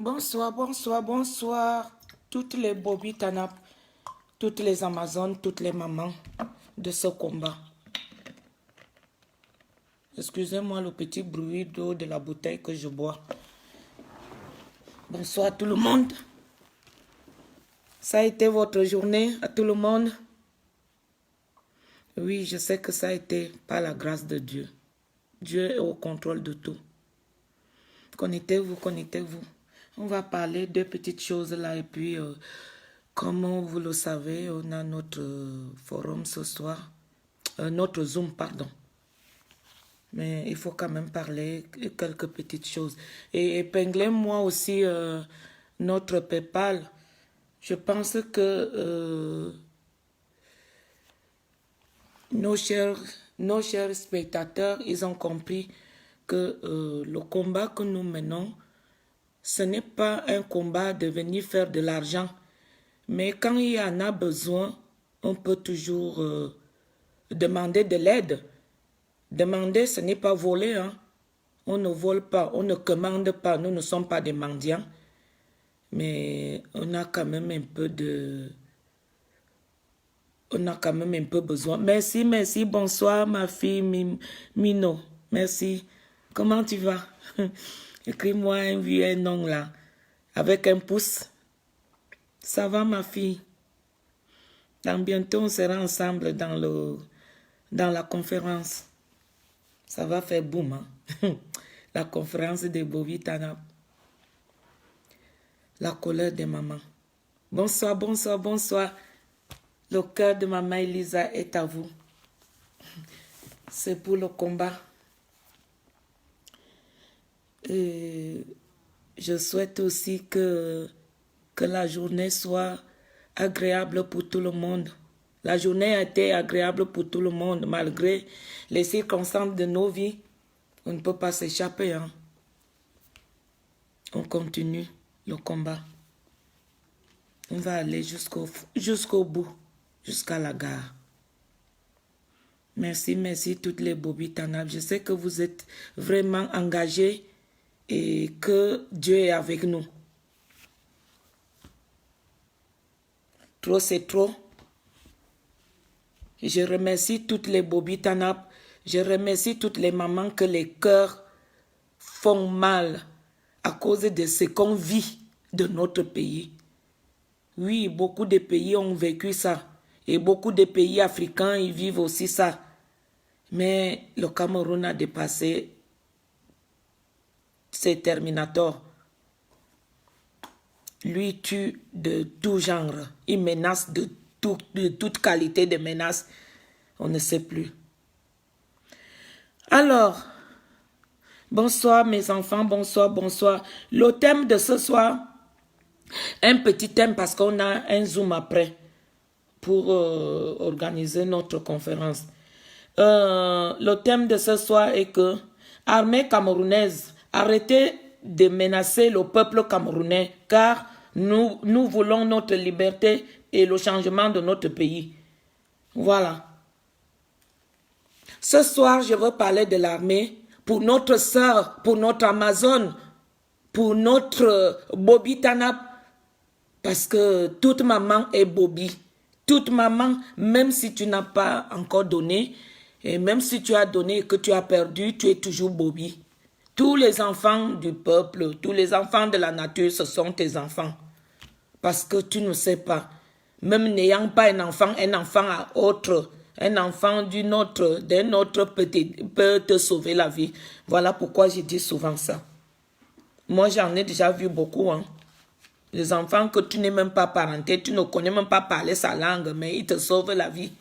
Bonsoir, bonsoir, bonsoir. Toutes les Bobby Tanap, toutes les Amazones, toutes les mamans de ce combat. Excusez-moi le petit bruit d'eau de la bouteille que je bois. Bonsoir tout le monde. Ça a été votre journée à tout le monde? Oui, je sais que ça a été par la grâce de Dieu. Dieu est au contrôle de tout. Connectez-vous, connectez-vous. On va parler de petites choses là et puis, comme vous le savez, on a notre forum ce soir, notre Zoom, pardon. Mais il faut quand même parler quelques petites choses. Et épinglez-moi aussi notre PayPal. Je pense que nos chers spectateurs, ils ont compris que le combat que nous menons, ce n'est pas un combat de venir faire de l'argent. Mais quand il y en a besoin, on peut toujours demander de l'aide. Demander, ce n'est pas voler. Hein? On ne vole pas, on ne commande pas. Nous ne sommes pas des mendiants. Mais on a quand même un peu de... On a quand même un peu besoin. Merci, merci. Bonsoir, ma fille Mino. Merci. Comment tu vas? Écris-moi un vieux nom là. Avec un pouce. Ça va, ma fille? Dans bientôt, on sera ensemble dans la conférence. Ça va faire boum, hein? La conférence de Bobby Tanap. La colère des mamans. Bonsoir, bonsoir, bonsoir. Le cœur de maman Elisa est à vous. C'est pour le combat. Et je souhaite aussi que la journée soit agréable pour tout le monde. La journée a été agréable pour tout le monde, malgré les circonstances de nos vies. On ne peut pas s'échapper. Hein? On continue le combat. On va aller jusqu'au bout, jusqu'à la gare. Merci, merci toutes les Bobby Tanap. Je sais que vous êtes vraiment engagés et que Dieu est avec nous. Trop, c'est trop. Je remercie toutes les Bobby Tanap. Je remercie toutes les mamans que les cœurs font mal à cause de ce qu'on vit de notre pays. Oui, beaucoup de pays ont vécu ça. Et beaucoup de pays africains, ils vivent aussi ça. Mais le Cameroun a dépassé ses terminators. Lui tue de tout genre. Il menace de toute qualité de menace. On ne sait plus. Alors, bonsoir mes enfants, bonsoir, bonsoir. Le thème de ce soir, un petit thème parce qu'on a un Zoom après pour organiser notre conférence. Le thème de ce soir est que armée camerounaise, arrêtez de menacer le peuple camerounais car nous voulons notre liberté et le changement de notre pays. Voilà. Ce soir, je veux parler de l'armée pour notre sœur, pour notre Amazone, pour notre Bobby Tanap. Parce que toute maman est Bobby. Toute maman, même si tu n'as pas encore donné, et même si tu as donné et que tu as perdu, tu es toujours Bobby. Tous les enfants du peuple, tous les enfants de la nature, ce sont tes enfants. Parce que tu ne sais pas. Même n'ayant pas un enfant à autre, un enfant d'un autre peut te sauver la vie. Voilà pourquoi je dis souvent ça. Moi, j'en ai déjà vu beaucoup. Hein. Les enfants que tu n'es même pas parenté, tu ne connais même pas parler sa langue, mais ils te sauvent la vie.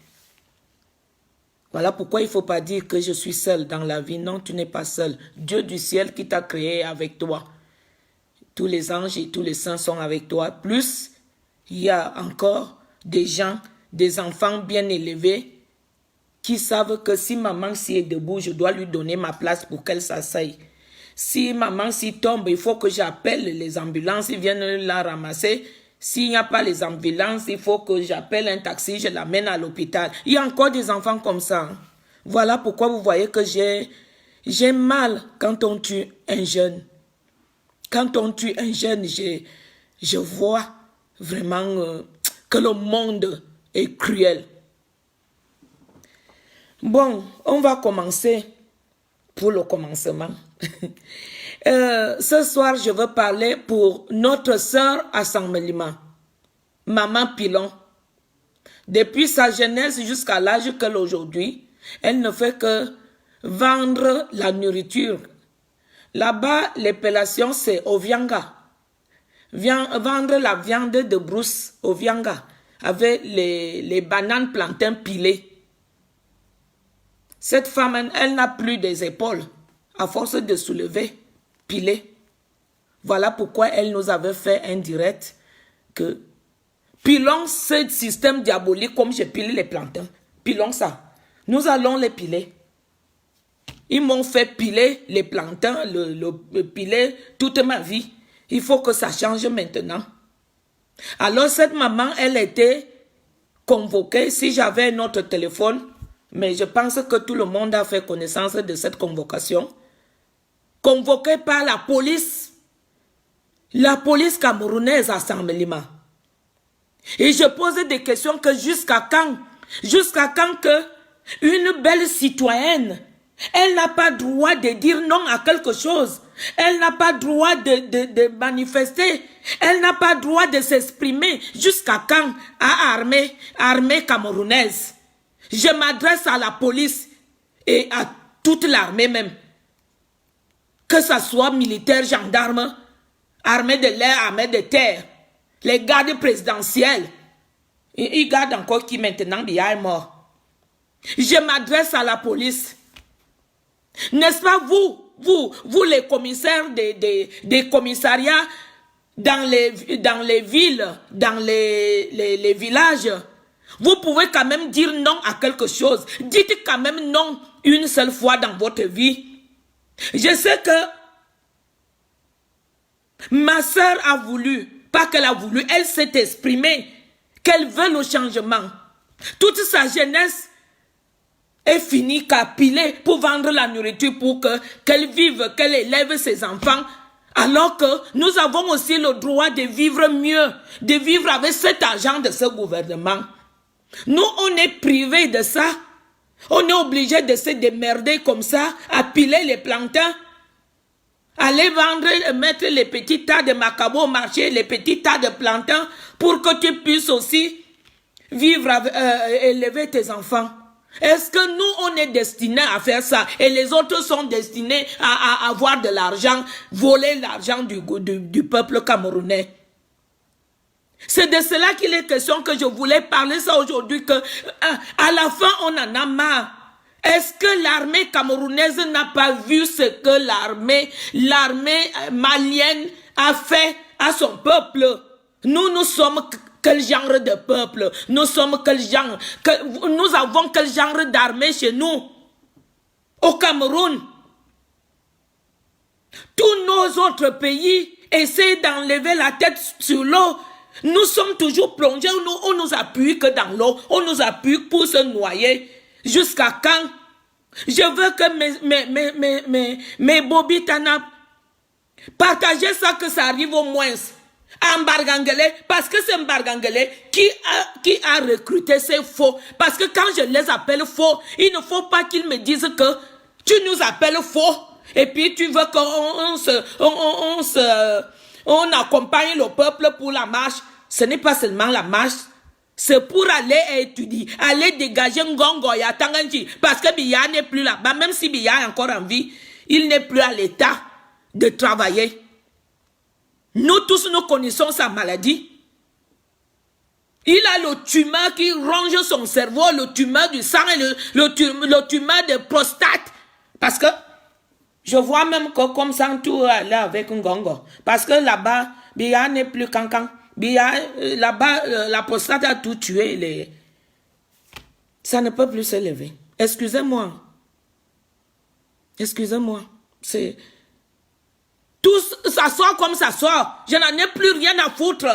Voilà pourquoi il ne faut pas dire que je suis seul dans la vie. Non, tu n'es pas seul. Dieu du ciel qui t'a créé est avec toi. Tous les anges et tous les saints sont avec toi. Plus, il y a encore des gens, des enfants bien élevés qui savent que si maman s'y est debout, je dois lui donner ma place pour qu'elle s'asseye. Si maman s'y tombe, il faut que j'appelle les ambulances, ils viennent la ramasser. S'il n'y a pas les ambulances, il faut que j'appelle un taxi, je l'amène à l'hôpital. Il y a encore des enfants comme ça. Hein. Voilà pourquoi vous voyez que j'ai mal quand on tue un jeune. Quand on tue un jeune, je vois vraiment que le monde est cruel. Bon, on va commencer pour le commencement. Ce soir, je veux parler pour notre sœur à Saint-Mélima, Maman Pilon. Depuis sa jeunesse jusqu'à l'âge qu'elle a aujourd'hui, elle ne fait que vendre la nourriture. Là-bas, l'appellation c'est Ovianga. Vendre la viande de brousse, Ovianga, avec les bananes plantains pilées. Cette femme, elle n'a plus des épaules, à force de soulever, piler. Voilà pourquoi elle nous avait fait un direct que pilons ce système diabolique comme j'ai pilé les plantains. Pilons ça. Nous allons les piler. Ils m'ont fait piler les plantains, le piler toute ma vie. Il faut que ça change maintenant. Alors cette maman, elle était convoquée. Si j'avais un autre téléphone, mais je pense que tout le monde a fait connaissance de cette convocation. Convoquée par la police camerounaise à Saint-Mélima. Et je posais des questions que jusqu'à quand que une belle citoyenne, elle n'a pas droit de dire non à quelque chose. Elle n'a pas droit de manifester. Elle n'a pas droit de s'exprimer. Jusqu'à quand à armée camerounaise. Je m'adresse à la police et à toute l'armée même. Que ce soit militaire, gendarme, armée de l'air, armée de terre, les gardes présidentiels. Ils gardent encore qui maintenant Biya est mort. Je m'adresse à la police. N'est-ce pas vous les commissaires des commissariats dans les villes, dans les villages, vous pouvez quand même dire non à quelque chose. Dites quand même non une seule fois dans votre vie. Je sais que ma soeur a voulu, pas qu'elle a voulu, elle s'est exprimée, qu'elle veut le changement. Toute sa jeunesse est finie qu'à piler pour vendre la nourriture pour qu'elle vive, qu'elle élève ses enfants. Alors que nous avons aussi le droit de vivre mieux, de vivre avec cet argent de ce gouvernement. Nous, on est privés de ça. On est obligé de se démerder comme ça, à piler les plantains, aller vendre, mettre les petits tas de macabo au marché, les petits tas de plantains, pour que tu puisses aussi vivre, élever tes enfants. Est-ce que nous, on est destinés à faire ça et les autres sont destinés à avoir de l'argent, voler l'argent du peuple camerounais? C'est de cela qu'il est question que je voulais parler ça aujourd'hui, que à la fin on en a marre. Est-ce que l'armée camerounaise n'a pas vu ce que l'armée malienne a fait à son peuple? Nous sommes quel genre de peuple? Nous sommes nous avons quel genre d'armée chez nous? Au Cameroun. Tous nos autres pays essaient d'enlever la tête sur l'eau. Nous sommes toujours plongés, on nous appuie que dans l'eau, on nous appuie pour se noyer. Jusqu'à quand? Je veux que mes Bobby Tanap partagez ça, que ça arrive au moins à Mbargangele, parce que c'est Mbargangele qui a recruté ces faux. Parce que quand je les appelle faux, il ne faut pas qu'ils me disent que tu nous appelles faux et puis tu veux qu'on accompagne le peuple pour la marche. Ce n'est pas seulement la marche, c'est pour aller étudier, aller dégager Ngongo et Tanganji, parce que Biya n'est plus là-bas. Même si Biya est encore en vie, il n'est plus à l'état de travailler. Nous tous, nous connaissons sa maladie. Il a le tumeur qui ronge son cerveau, le tumeur du sang et le tumeur de prostate. Parce que je vois même que comme ça, tout là avec Ngongo. Parce que là-bas, Biya n'est plus cancan. Là-bas, la prostate a tout tué. Ça ne peut plus se lever. Excusez-moi. Excusez-moi. C'est... Tout ça sort comme ça sort. Je n'en ai plus rien à foutre.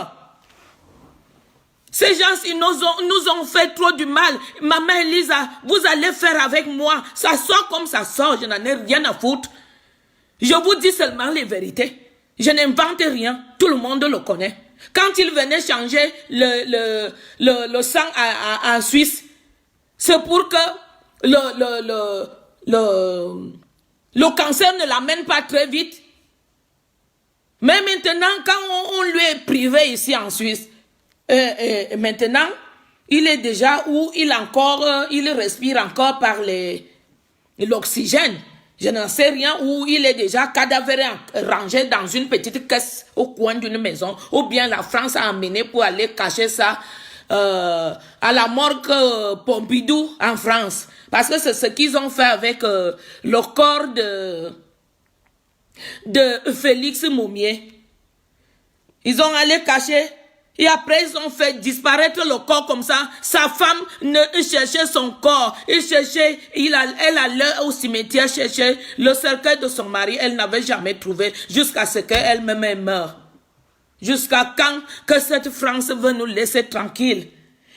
Ces gens, ils nous ont fait trop du mal. Maman Elisa, vous allez faire avec moi. Ça sort comme ça sort. Je n'en ai rien à foutre. Je vous dis seulement les vérités. Je n'invente rien, tout le monde le connaît. Quand il venait changer le sang en Suisse, c'est pour que le cancer ne l'amène pas très vite. Mais maintenant, quand on lui est privé ici en Suisse, maintenant, il est déjà où il respire encore par l'oxygène. Je n'en sais rien, où il est déjà cadavéré rangé dans une petite caisse au coin d'une maison, ou bien la France a amené pour aller cacher ça à la morgue Pompidou en France. Parce que c'est ce qu'ils ont fait avec le corps de Félix Moumié. Ils ont allé cacher et après ils ont fait disparaître le corps comme ça. Sa femme ne cherchait son corps. Elle allait au cimetière chercher le cercueil de son mari. Elle n'avait jamais trouvé jusqu'à ce qu'elle-même meure. Jusqu'à quand que cette France veut nous laisser tranquilles.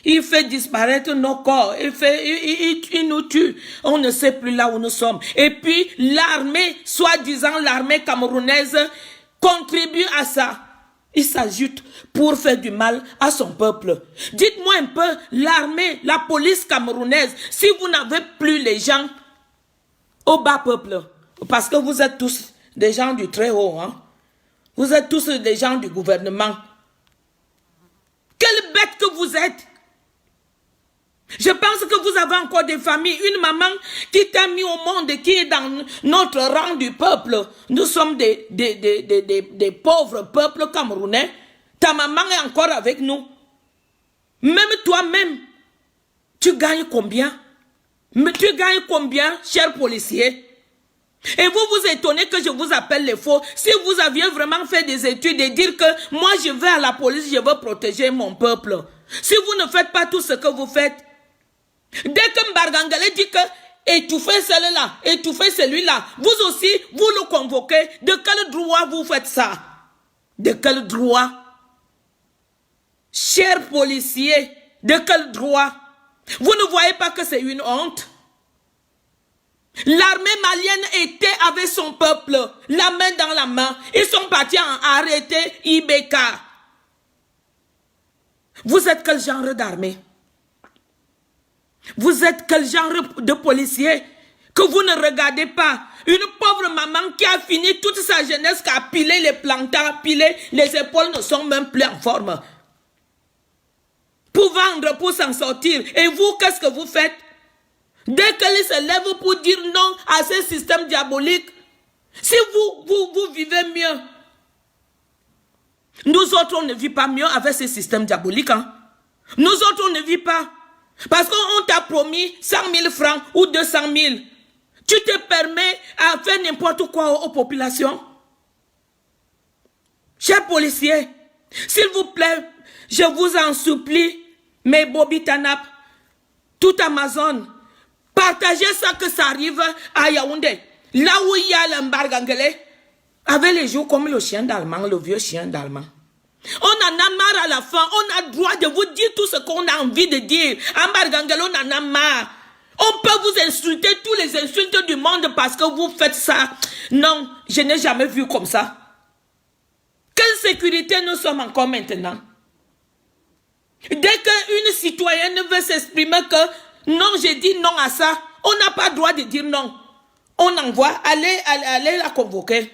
Il fait disparaître nos corps. Il nous tue. On ne sait plus là où nous sommes. Et puis l'armée, soi-disant l'armée camerounaise, contribue à ça. Il s'ajoute pour faire du mal à son peuple. Dites-moi un peu, l'armée, la police camerounaise, si vous n'avez plus les gens au bas peuple, parce que vous êtes tous des gens du très haut, hein? Vous êtes tous des gens du gouvernement. Quelle bête que vous êtes! Je pense que vous avez encore des familles, une maman qui t'a mis au monde et qui est dans notre rang du peuple. Nous sommes des pauvres peuples camerounais. Ta maman est encore avec nous. Même toi-même, tu gagnes combien? Mais tu gagnes combien, cher policier? Et vous vous étonnez que je vous appelle les faux. Si vous aviez vraiment fait des études et dire que moi je vais à la police, je veux protéger mon peuple. Si vous ne faites pas tout ce que vous faites, dès que Mbargangale dit que étouffez celle-là, étouffez celui-là, vous aussi, vous le convoquez. De quel droit vous faites ça? De quel droit? Chers policiers, de quel droit? Vous ne voyez pas que c'est une honte? L'armée malienne était avec son peuple, la main dans la main. Ils sont partis arrêter Ibeka. Vous êtes quel genre d'armée? Vous êtes quel genre de policier que vous ne regardez pas? Une pauvre maman qui a fini toute sa jeunesse, qui a pilé les plantains, pilé les épaules ne sont même plus en forme. Pour vendre, pour s'en sortir. Et vous, qu'est-ce que vous faites? Dès qu'elle se lève pour dire non à ce système diabolique, si vous vivez mieux, nous autres, on ne vit pas mieux avec ce système diabolique. Hein? Nous autres, on ne vit pas. Parce qu'on t'a promis 100 000 francs ou 200 000. Tu te permets à faire n'importe quoi aux populations. Chers policiers, s'il vous plaît, je vous en supplie, mes Bobby Tanap, tout Amazon, partagez ça que ça arrive à Yaoundé. Là où il y a l'Mbargangale, avec les jours comme le chien d'Allemand, le vieux chien d'Allemand. On en a marre à la fin, on a le droit de vous dire tout ce qu'on a envie de dire. Mbargangale, on en a marre. On peut vous insulter tous les insultes du monde parce que vous faites ça. Non, je n'ai jamais vu comme ça. Quelle sécurité nous sommes encore maintenant? Dès qu'une citoyenne veut s'exprimer que non, j'ai dit non à ça, on n'a pas le droit de dire non. On envoie, allez la convoquer.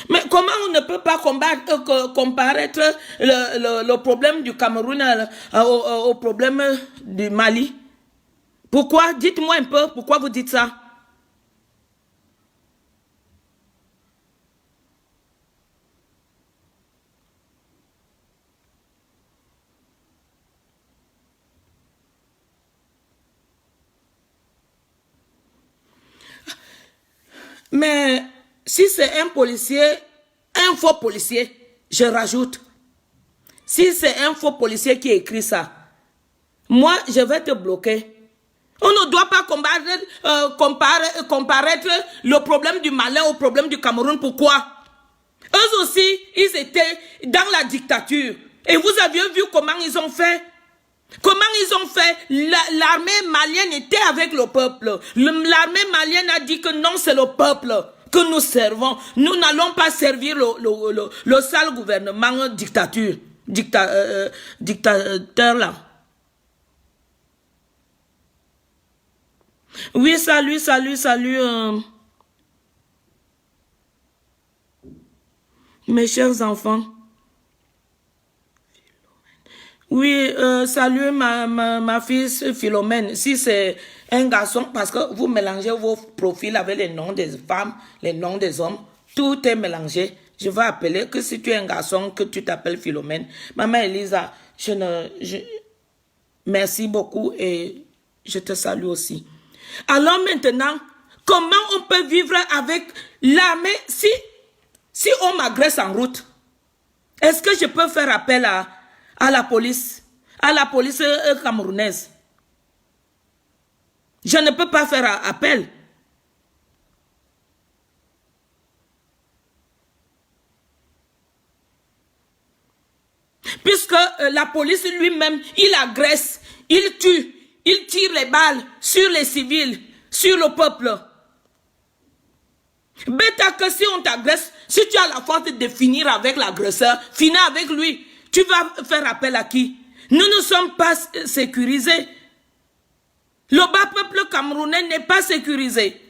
Mais comment on ne peut pas comparaître le problème du Cameroun au problème du Mali? Pourquoi? Dites-moi un peu, pourquoi vous dites ça? Mais si c'est un policier, un faux policier, je rajoute, si c'est un faux policier qui écrit ça, moi, je vais te bloquer. On ne doit pas comparaître le problème du Mali au problème du Cameroun. Pourquoi? Eux aussi, ils étaient dans la dictature. Et vous aviez vu comment ils ont fait? Comment ils ont fait? L'armée malienne était avec le peuple. L'armée malienne a dit que non, c'est le peuple que nous servons. Nous n'allons pas servir le sale gouvernement dictateur là. Oui, salut. Mes chers enfants. Oui, salut ma fille Philomène. Si c'est un garçon, parce que vous mélangez vos profils avec les noms des femmes, les noms des hommes, tout est mélangé. Je vais appeler que si tu es un garçon, que tu t'appelles Philomène. Maman Elisa, merci beaucoup et je te salue aussi. Alors maintenant, comment on peut vivre avec l'armée si on m'agresse en route? Est-ce que je peux faire appel à la police camerounaise? Je ne peux pas faire appel. Puisque la police lui-même, il agresse, il tue, il tire les balles sur les civils, sur le peuple. Bêta que si on t'agresse, si tu as la force de finir avec l'agresseur, finis avec lui. Tu vas faire appel à qui? Nous ne sommes pas sécurisés. Le bas peuple camerounais n'est pas sécurisé.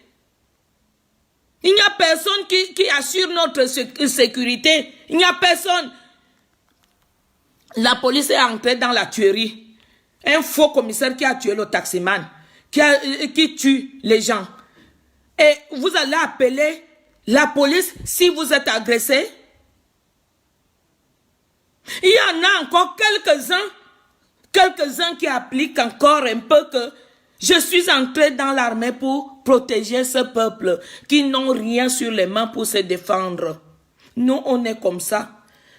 Il n'y a personne qui assure notre sécurité. Il n'y a personne. La police est entrée dans la tuerie. Un faux commissaire qui a tué le taximan, qui tue les gens. Et vous allez appeler la police si vous êtes agressé. Il y en a encore quelques-uns qui appliquent encore un peu que je suis entré dans l'armée pour protéger ce peuple qui n'ont rien sur les mains pour se défendre. Nous, on est comme ça.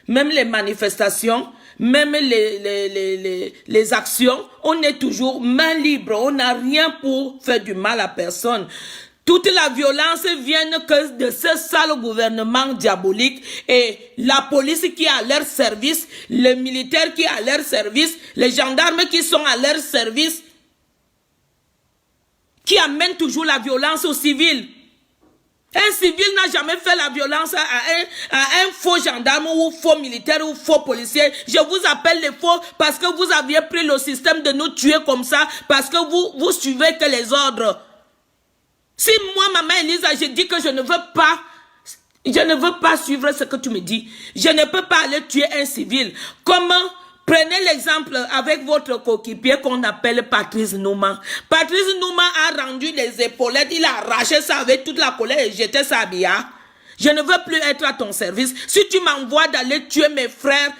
Même les manifestations, même les actions, on est toujours main libre. On n'a rien pour faire du mal à personne. Toute la violence vient que de ce sale gouvernement diabolique et la police qui est à leur service, les militaires qui sont à leur service, les gendarmes qui sont à leur service, qui amènent toujours la violence aux civils. Un civil n'a jamais fait la violence à un faux gendarme ou faux militaire ou faux policier. Je vous appelle les faux parce que vous aviez pris le système de nous tuer comme ça, parce que vous suivez que les ordres. Si moi, maman Elisa, je dis que je ne veux pas suivre ce que tu me dis, je ne peux pas aller tuer un civil. Comment? Prenez l'exemple avec votre coéquipier qu'on appelle Patrice Nouma. Patrice Nouma a rendu les épaulettes, il a arraché ça avec toute la colère et jeté ça à Bia. Je ne veux plus être à ton service. Si tu m'envoies d'aller tuer mes frères,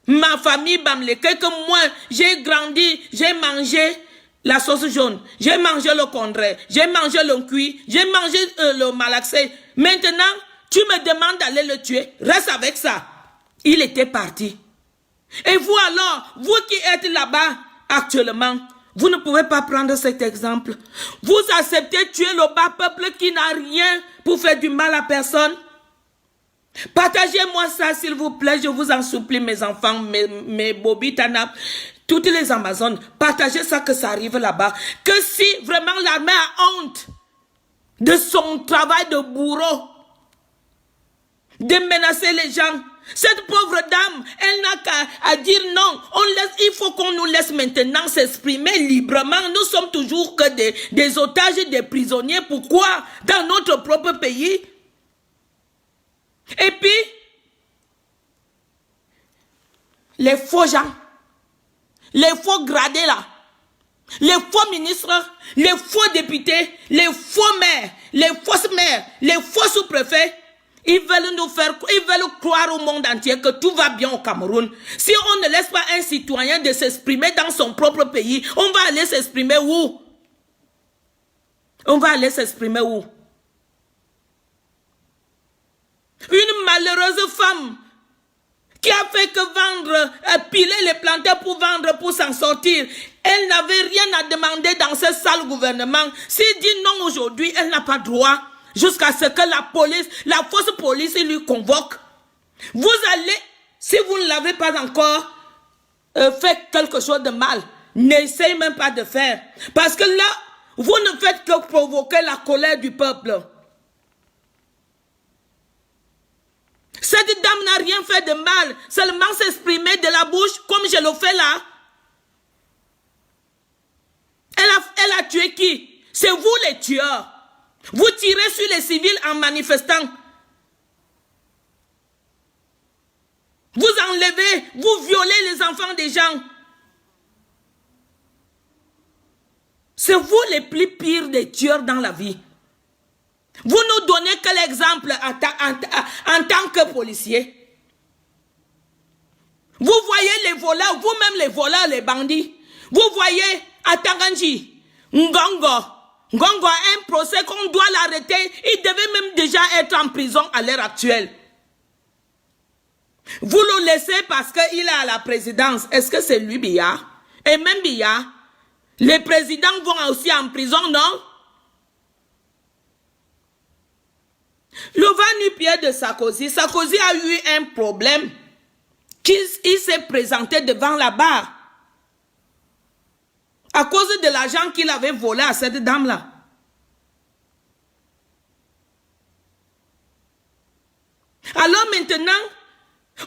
ma famille Bamleke, que moi, j'ai grandi, j'ai mangé la sauce jaune, j'ai mangé le condré, j'ai mangé le cuit, j'ai mangé le malaxé. Maintenant, tu me demandes d'aller le tuer. Reste avec ça. Il était parti. Et vous alors, vous qui êtes là-bas actuellement, vous ne pouvez pas prendre cet exemple. Vous acceptez tuer le bas peuple qui n'a rien pour faire du mal à personne. Partagez-moi ça s'il vous plaît, je vous en supplie mes enfants, mes Bobby Tanap, toutes les Amazones, partagez ça que ça arrive là-bas. Que si vraiment l'armée a honte de son travail de bourreau, de menacer les gens, cette pauvre dame, elle n'a qu'à dire non. Il faut qu'on nous laisse maintenant s'exprimer librement. Nous sommes toujours que des otages, des prisonniers. Pourquoi? Dans notre propre pays. Et puis, les faux gens, les faux gradés là, les faux ministres, les faux députés, les faux maires, les fausses maires, les faux sous-préfets, ils veulent croire au monde entier que tout va bien au Cameroun. Si on ne laisse pas un citoyen de s'exprimer dans son propre pays, on va aller s'exprimer où? On va aller s'exprimer où? Une malheureuse femme qui a fait que vendre, piler les plantains pour vendre, pour s'en sortir. Elle n'avait rien à demander dans ce sale gouvernement. S'il dit non aujourd'hui, elle n'a pas droit. Jusqu'à ce que la police, la fausse police lui convoque. Vous allez, Si vous ne l'avez pas encore fait quelque chose de mal, n'essayez même pas de faire. Parce que là, vous ne faites que provoquer la colère du peuple. Cette dame n'a rien fait de mal, seulement s'exprimer de la bouche comme je le fais là. Elle a tué qui? C'est vous les tueurs. Vous tirez sur les civils en manifestant. Vous enlevez, vous violez les enfants des gens. C'est vous les plus pires des tueurs dans la vie. Vous nous donnez quel exemple en tant que policier? Vous voyez les voleurs, vous-même les voleurs, les bandits. Vous voyez à Tanganji, Ngongo. Ngongo a un procès qu'on doit l'arrêter. Il devait même déjà être en prison à l'heure actuelle. Vous le laissez parce qu'il est à la présidence. Est-ce que c'est lui, Biya? Et même Biya, les présidents vont aussi en prison, non? Le va-nu-pied de Sarkozy. Sarkozy a eu un problème. Il s'est présenté devant la barre. À cause de l'argent qu'il avait volé à cette dame-là. Alors maintenant,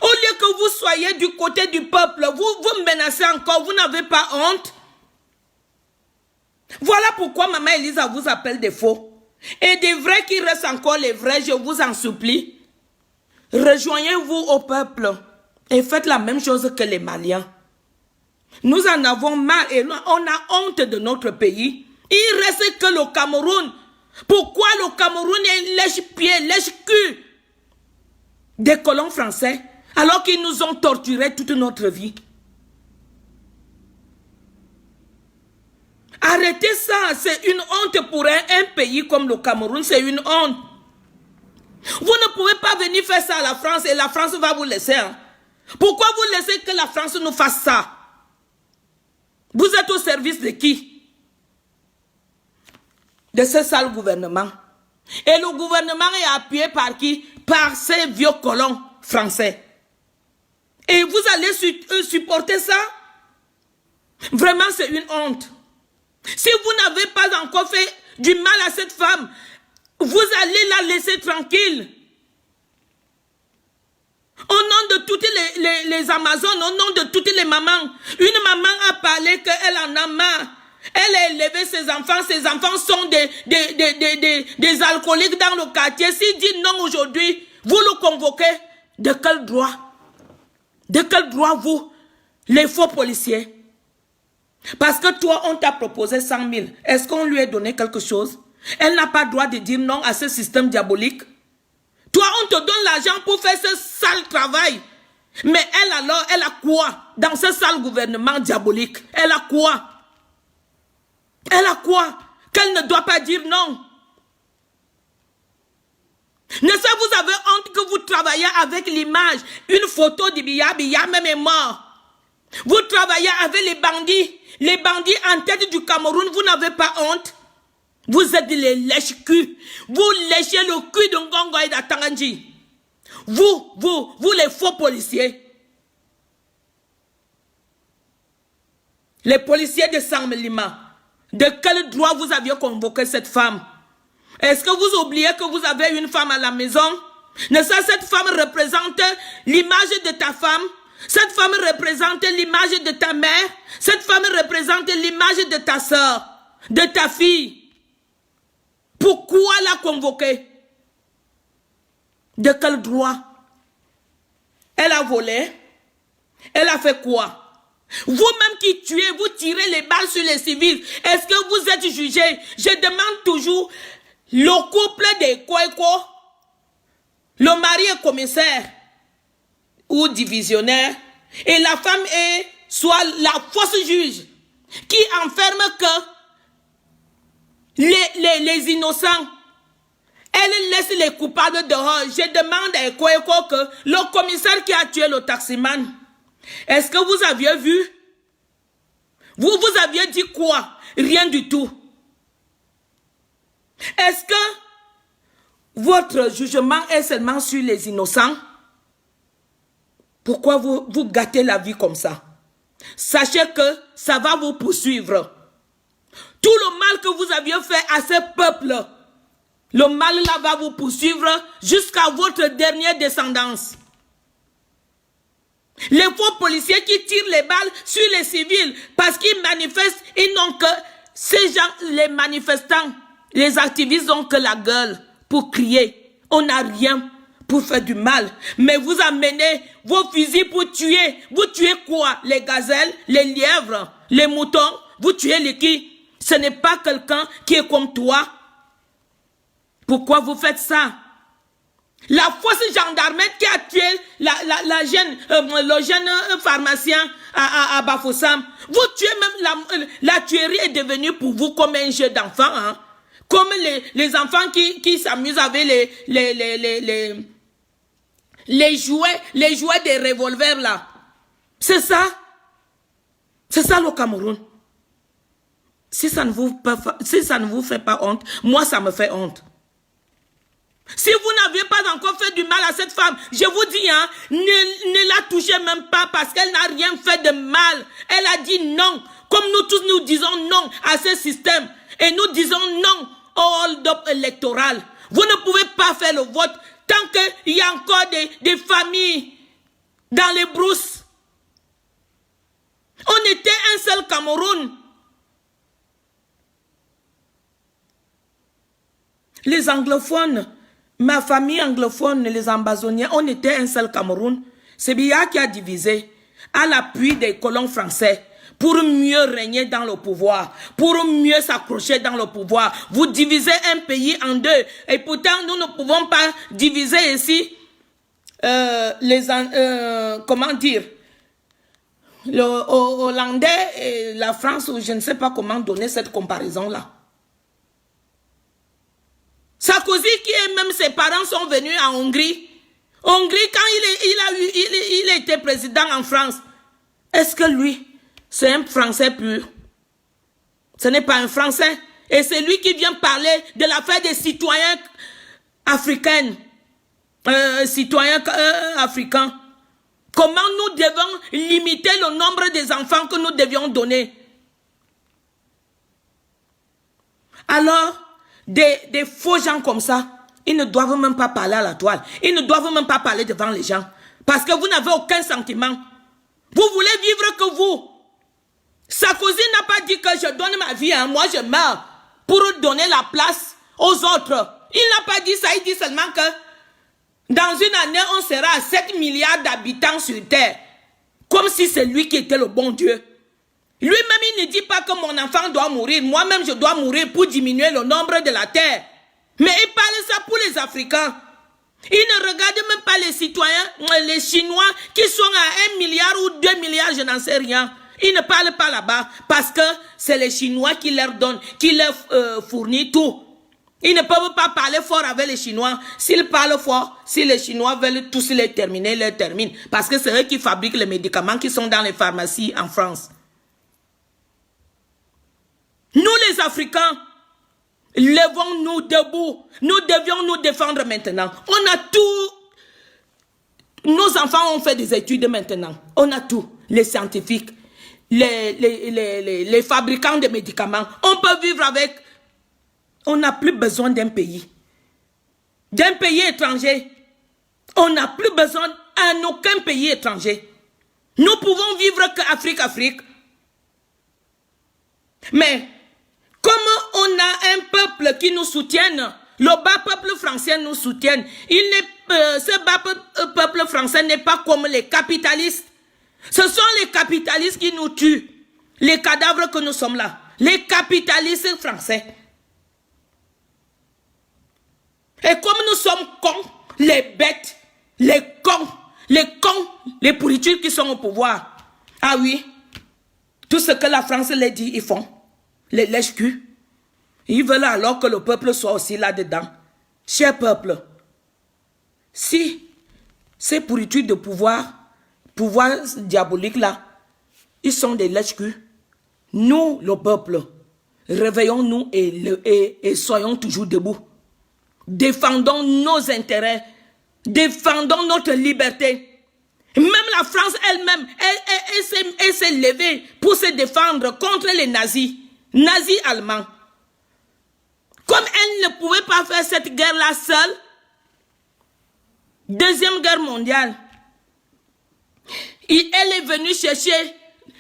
au lieu que vous soyez du côté du peuple, vous menacez encore, vous n'avez pas honte. Voilà pourquoi Maman Elisa vous appelle des faux. Et des vrais qui restent encore les vrais, je vous en supplie. Rejoignez-vous au peuple et faites la même chose que les Maliens. Nous en avons marre et on a honte de notre pays. Il reste que le Cameroun. Pourquoi le Cameroun est lèche-pied, lèche-cul des colons français alors qu'ils nous ont torturés toute notre vie? Arrêtez ça, c'est une honte pour un pays comme le Cameroun, c'est une honte. Vous ne pouvez pas venir faire ça à la France et la France va vous laisser. Hein? Pourquoi vous laissez que la France nous fasse ça? Vous êtes au service de qui? De ce sale gouvernement. Et le gouvernement est appuyé par qui? Par ces vieux colons français. Et vous allez supporter ça? Vraiment, c'est une honte. Si vous n'avez pas encore fait du mal à cette femme, vous allez la laisser tranquille. Au nom de toutes les Amazones, au nom de toutes les mamans, une maman a parlé qu'elle en a marre. Elle a élevé ses enfants sont des alcooliques dans le quartier. S'il dit non aujourd'hui, vous le convoquez. De quel droit? De quel droit vous, les faux policiers? Parce que toi, on t'a proposé 100 000. Est-ce qu'on lui a donné quelque chose? Elle n'a pas le droit de dire non à ce système diabolique. Toi, on te donne l'argent pour faire ce sale travail. Mais elle alors, elle a quoi dans ce sale gouvernement diabolique? Elle a quoi? Elle a quoi? Qu'elle ne doit pas dire non. N'est-ce pas vous avez honte que vous travaillez avec l'image, une photo de Biya, Biya même est mort. Vous travaillez avec les bandits en tête du Cameroun, vous n'avez pas honte? Vous êtes les lèche-culs. Vous léchez le cul de Ngongo et d'Atanganji. Vous les faux policiers. Les policiers de Saint-Mélima. De quel droit vous aviez convoqué cette femme? Est-ce que vous oubliez que vous avez une femme à la maison? N'est-ce pas cette femme représente l'image de ta femme? Cette femme représente l'image de ta mère? Cette femme représente l'image de ta soeur, de ta fille? Pourquoi la convoquer? De quel droit? Elle a volé? Elle a fait quoi? Vous-même qui tuez, vous tirez les balles sur les civils. Est-ce que vous êtes jugé? Je demande toujours, le couple de Kweko, le mari est commissaire ou divisionnaire, et la femme est soit la fausse juge, qui enferme que les innocents. Elle laisse les coupables dehors. Je demande à Kweko que le commissaire qui a tué le taximan, est-ce que vous aviez vu? Vous aviez dit quoi? Rien du tout. Est-ce que votre jugement est seulement sur les innocents? Pourquoi vous gâtez la vie comme ça? Sachez que ça va vous poursuivre. Tout le mal que vous aviez fait à ce peuple, le mal là va vous poursuivre jusqu'à votre dernière descendance. Les faux policiers qui tirent les balles sur les civils parce qu'ils manifestent, ils n'ont que ces gens, les manifestants, les activistes n'ont que la gueule pour crier. On n'a rien pour faire du mal. Mais vous amenez vos fusils pour tuer. Vous tuez quoi? Les gazelles, les lièvres, les moutons. Vous tuez les qui? Ce n'est pas quelqu'un qui est comme toi. Pourquoi vous faites ça? La fausse gendarmerie qui a tué le jeune pharmacien à Bafoussam. Vous tuez même, la tuerie est devenue pour vous comme un jeu d'enfant. Hein? Comme les enfants qui s'amusent avec les jouets des revolvers là. C'est ça. C'est ça le Cameroun. Si ça ne vous fait pas honte, moi ça me fait honte. Si vous n'aviez pas encore fait du mal à cette femme, je vous dis, hein, ne la touchez même pas parce qu'elle n'a rien fait de mal. Elle a dit non. Comme nous tous nous disons non à ce système. Et nous disons non au hold-up électoral. Vous ne pouvez pas faire le vote tant qu'il y a encore des familles dans les brousses. On était un seul Cameroun. Les anglophones, ma famille anglophone, les ambazoniens, on était un seul Cameroun. C'est Biya qui a divisé à l'appui des colons français pour mieux régner dans le pouvoir, pour mieux s'accrocher dans le pouvoir. Vous divisez un pays en deux. Et pourtant, nous ne pouvons pas diviser ici comment dire, le Hollandais et la France, ou je ne sais pas comment donner cette comparaison-là. Sarkozy, qui est même ses parents sont venus en Hongrie. Hongrie, quand il a été président en France, est-ce que lui, c'est un Français pur? Ce n'est pas un Français. Et c'est lui qui vient parler de l'affaire des citoyens africains. Africains. Comment nous devons limiter le nombre des enfants que nous devions donner? Alors, des faux gens comme ça, ils ne doivent même pas parler à la toile. Ils ne doivent même pas parler devant les gens. Parce que vous n'avez aucun sentiment. Vous voulez vivre que vous. Sarkozy n'a pas dit que je donne ma vie, hein, moi je meurs pour donner la place aux autres. Il n'a pas dit ça, il dit seulement que dans une année, on sera à 7 milliards d'habitants sur Terre. Comme si c'est lui qui était le bon Dieu. Lui-même, il ne dit pas que mon enfant doit mourir. Moi-même, je dois mourir pour diminuer le nombre de la Terre. Mais il parle ça pour les Africains. Il ne regarde même pas les citoyens, les Chinois qui sont à 1 milliard ou 2 milliards, je n'en sais rien. Ils ne parlent pas là-bas parce que c'est les Chinois qui leur donnent, qui leur fournissent tout. Ils ne peuvent pas parler fort avec les Chinois. S'ils parlent fort, si les Chinois veulent tous les terminer, ils les terminent. Parce que c'est eux qui fabriquent les médicaments qui sont dans les pharmacies en France. Nous les Africains, levons-nous debout. Nous devions nous défendre maintenant. On a tout. Nos enfants ont fait des études maintenant. On a tout. Les scientifiques, les fabricants de médicaments. On peut vivre avec. On n'a plus besoin d'un pays. D'un pays étranger. On n'a plus besoin d'aucun pays étranger. Nous pouvons vivre qu'Afrique. Mais comme on a un peuple qui nous soutienne, le bas peuple français nous soutienne, ce bas peuple français n'est pas comme les capitalistes. Ce sont les capitalistes qui nous tuent. Les cadavres que nous sommes là. Les capitalistes français. Et comme nous sommes cons, les bêtes, les cons, les pourritures qui sont au pouvoir. Ah oui, tout ce que la France les dit, ils font. Les lèche-culs. Ils veulent alors que le peuple soit aussi là-dedans. Cher peuple, si ces pourritures de pouvoir diaboliques là, ils sont des lèche-culs, nous, le peuple, réveillons-nous et soyons toujours debout. Défendons nos intérêts. Défendons notre liberté. Même la France elle-même, elle s'est levée pour se défendre contre les nazis allemands. Comme elle ne pouvait pas faire cette guerre-là seule, Deuxième Guerre mondiale, elle est venue chercher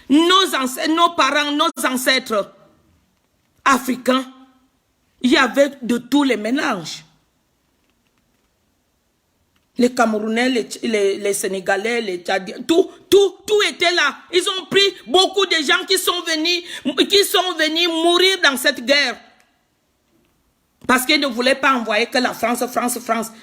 nos parents, nos ancêtres africains. Il y avait de tous les mélanges. Les Camerounais, les Sénégalais, les Tchadiens, tout était là. Ils ont pris beaucoup de gens qui sont venus mourir dans cette guerre. Parce qu'ils ne voulaient pas envoyer que la France.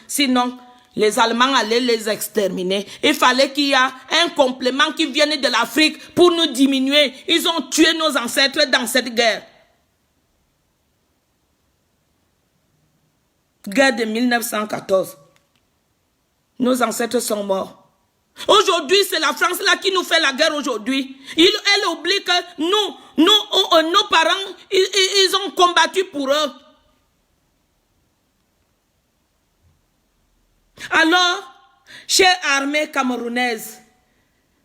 Sinon, les Allemands allaient les exterminer. Il fallait qu'il y ait un complément qui vienne de l'Afrique pour nous diminuer. Ils ont tué nos ancêtres dans cette guerre. Guerre de 1914. Nos ancêtres sont morts. Aujourd'hui, c'est la France là qui nous fait la guerre aujourd'hui. Elle oublie que nos parents, ils ont combattu pour eux. Alors, chère armée camerounaise,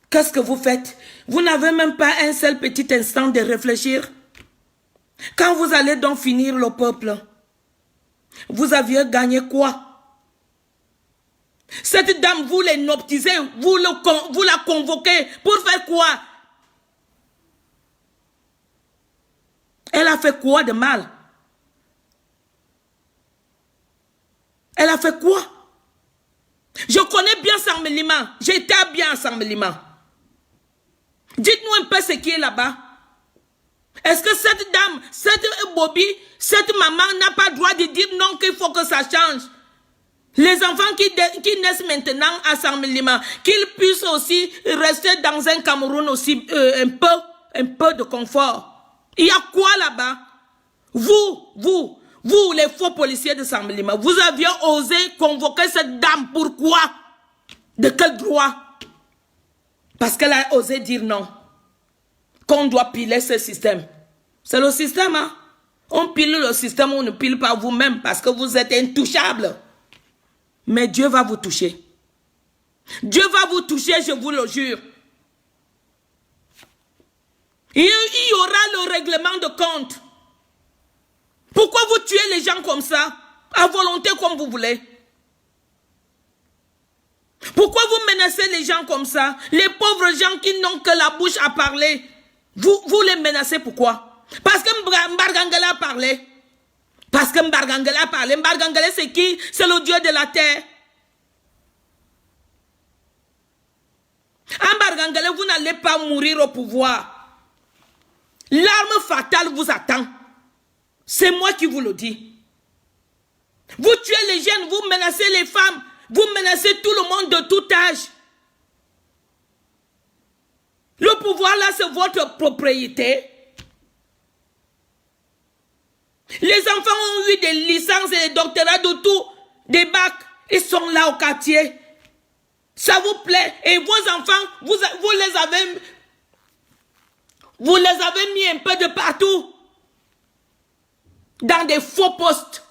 qu'est-ce que vous faites? Vous n'avez même pas un seul petit instant de réfléchir. Quand vous allez donc finir le peuple, vous aviez gagné quoi? Cette dame, vous l'hypnotisez, vous la convoquez pour faire quoi? Elle a fait quoi de mal? Elle a fait quoi? Je connais bien Sarmelima. J'étais bien à Sarmelima. Dites-nous un peu ce qui est là-bas. Est-ce que cette dame, cette Bobby, cette maman n'a pas le droit de dire non, qu'il faut que ça change? Les enfants qui naissent maintenant à Sarmelima, qu'ils puissent aussi rester dans un Cameroun aussi un peu de confort. Il y a quoi là-bas? Vous, les faux policiers de Sarmelima, vous aviez osé convoquer cette dame. Pourquoi? De quel droit? Parce qu'elle a osé dire non. Qu'on doit piler ce système. C'est le système, hein? On pile le système, on ne pile pas vous-même parce que vous êtes intouchables. Mais Dieu va vous toucher. Dieu va vous toucher, je vous le jure. Il y aura le règlement de compte. Pourquoi vous tuez les gens comme ça, à volonté comme vous voulez? Pourquoi vous menacez les gens comme ça? Les pauvres gens qui n'ont que la bouche à parler, vous les menacez pourquoi? Parce que Mbargangala a parlé. Parce que Mbargangala a parlé. Mbargangala, c'est qui? C'est le Dieu de la terre. À Mbargangala, vous n'allez pas mourir au pouvoir. L'arme fatale vous attend. C'est moi qui vous le dis. Vous tuez les jeunes, vous menacez les femmes, vous menacez tout le monde de tout âge. Le pouvoir là, c'est votre propriété. Les enfants ont eu des licences et des doctorats de tout, des bacs. Ils sont là au quartier. Ça vous plaît? Et vos enfants, vous les avez mis un peu de partout. Dans des faux postes.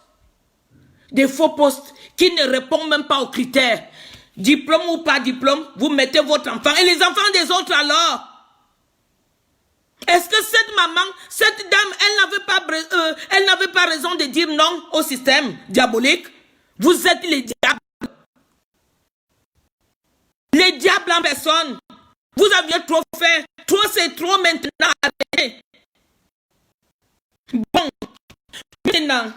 Des faux postes qui ne répondent même pas aux critères. Diplôme ou pas diplôme, vous mettez votre enfant. Et les enfants des autres alors? Est-ce que cette maman, cette dame, elle n'avait pas raison de dire non au système diabolique? Vous êtes les diables. Les diables en personne. Vous aviez trop fait. Trop c'est trop maintenant. Arrêtez. Bon. Maintenant,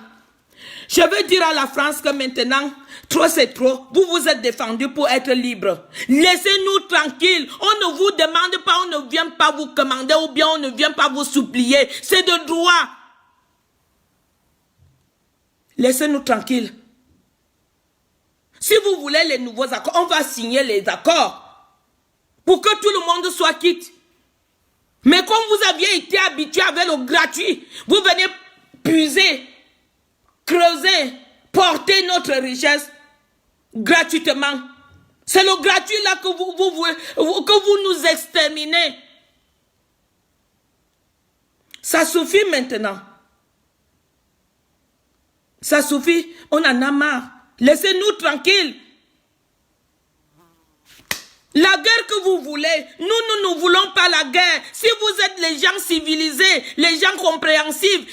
je veux dire à la France que maintenant, trop c'est trop. Vous vous êtes défendus pour être libre. Laissez-nous tranquilles. On ne vous demande pas, on ne vient pas vous commander ou bien on ne vient pas vous supplier. C'est de droit. Laissez-nous tranquilles. Si vous voulez les nouveaux accords, on va signer les accords pour que tout le monde soit quitte. Mais comme vous aviez été habitué avec le gratuit, vous venez puiser, creuser, porter notre richesse gratuitement. C'est le gratuit là que vous nous exterminez. Ça suffit maintenant. Ça suffit, on en a marre. Laissez-nous tranquilles. La guerre que vous voulez, nous ne voulons pas la guerre. Si vous êtes les gens civilisés, les gens compréhensifs,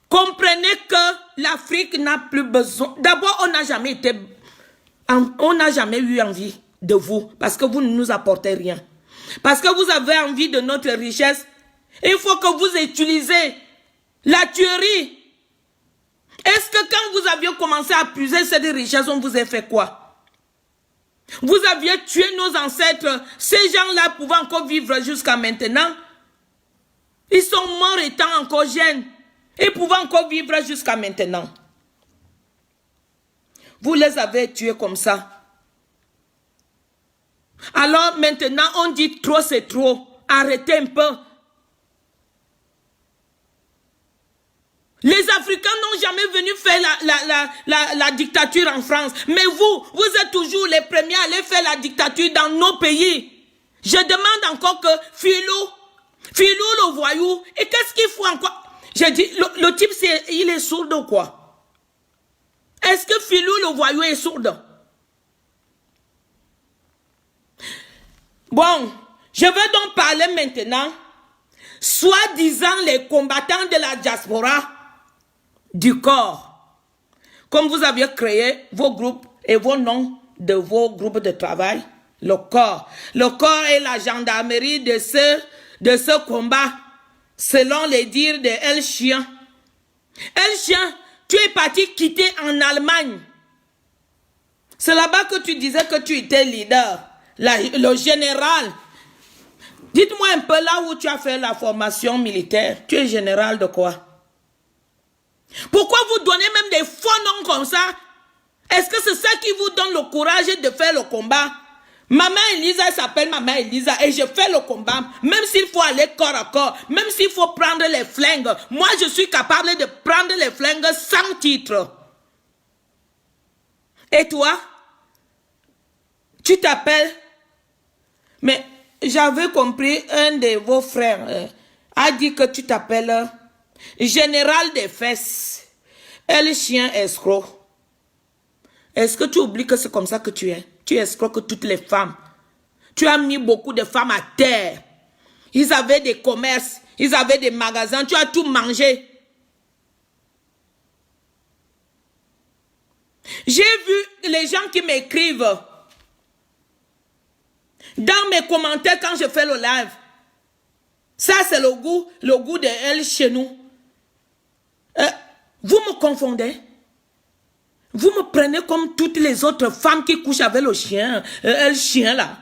comprenez que l'Afrique n'a plus besoin. D'abord, on n'a jamais eu envie de vous parce que vous ne nous apportez rien. Parce que vous avez envie de notre richesse. Il faut que vous utilisez la tuerie. Est-ce que quand vous aviez commencé à puiser cette richesse, on vous a fait quoi? Vous aviez tué nos ancêtres. Ces gens-là pouvaient encore vivre jusqu'à maintenant. Ils sont morts étant encore jeunes. Ils pouvaient encore vivre jusqu'à maintenant. Vous les avez tués comme ça. Alors maintenant, on dit trop c'est trop. Arrêtez un peu. Les Africains n'ont jamais venu faire la dictature en France. Mais vous êtes toujours les premiers à aller faire la dictature dans nos pays. Je demande encore que Filou le voyou, et qu'est-ce qu'il faut encore? J'ai dit, le type, il est sourd ou quoi? Est-ce que Filou le voyou est sourd? Bon, je vais donc parler maintenant, soi-disant les combattants de la diaspora du corps. Comme vous aviez créé vos groupes et vos noms de vos groupes de travail, le corps. Le corps est la gendarmerie de ce combat, selon les dires de El Chien. El Chien, tu es parti quitter en Allemagne. C'est là-bas que tu disais que tu étais leader, le général. Dites-moi un peu là où tu as fait la formation militaire. Tu es général de quoi? Pourquoi vous donnez même des faux noms comme ça? Est-ce que c'est ça qui vous donne le courage de faire le combat? Maman Elisa s'appelle Maman Elisa et je fais le combat. Même s'il faut aller corps à corps, même s'il faut prendre les flingues. Moi, je suis capable de prendre les flingues sans titre. Et toi? Tu t'appelles? Mais j'avais compris, un de vos frères a dit que tu t'appelles général des fesses. El Chien escroc. Est-ce que tu oublies que c'est comme ça que tu es? Tu escroques toutes les femmes. Tu as mis beaucoup de femmes à terre. Ils avaient des commerces, ils avaient des magasins, tu as tout mangé. J'ai vu les gens qui m'écrivent dans mes commentaires quand je fais le live. Ça, c'est le goût de elle chez nous. Vous me confondez. Vous me prenez comme toutes les autres femmes qui couchent avec le chien, le chien là.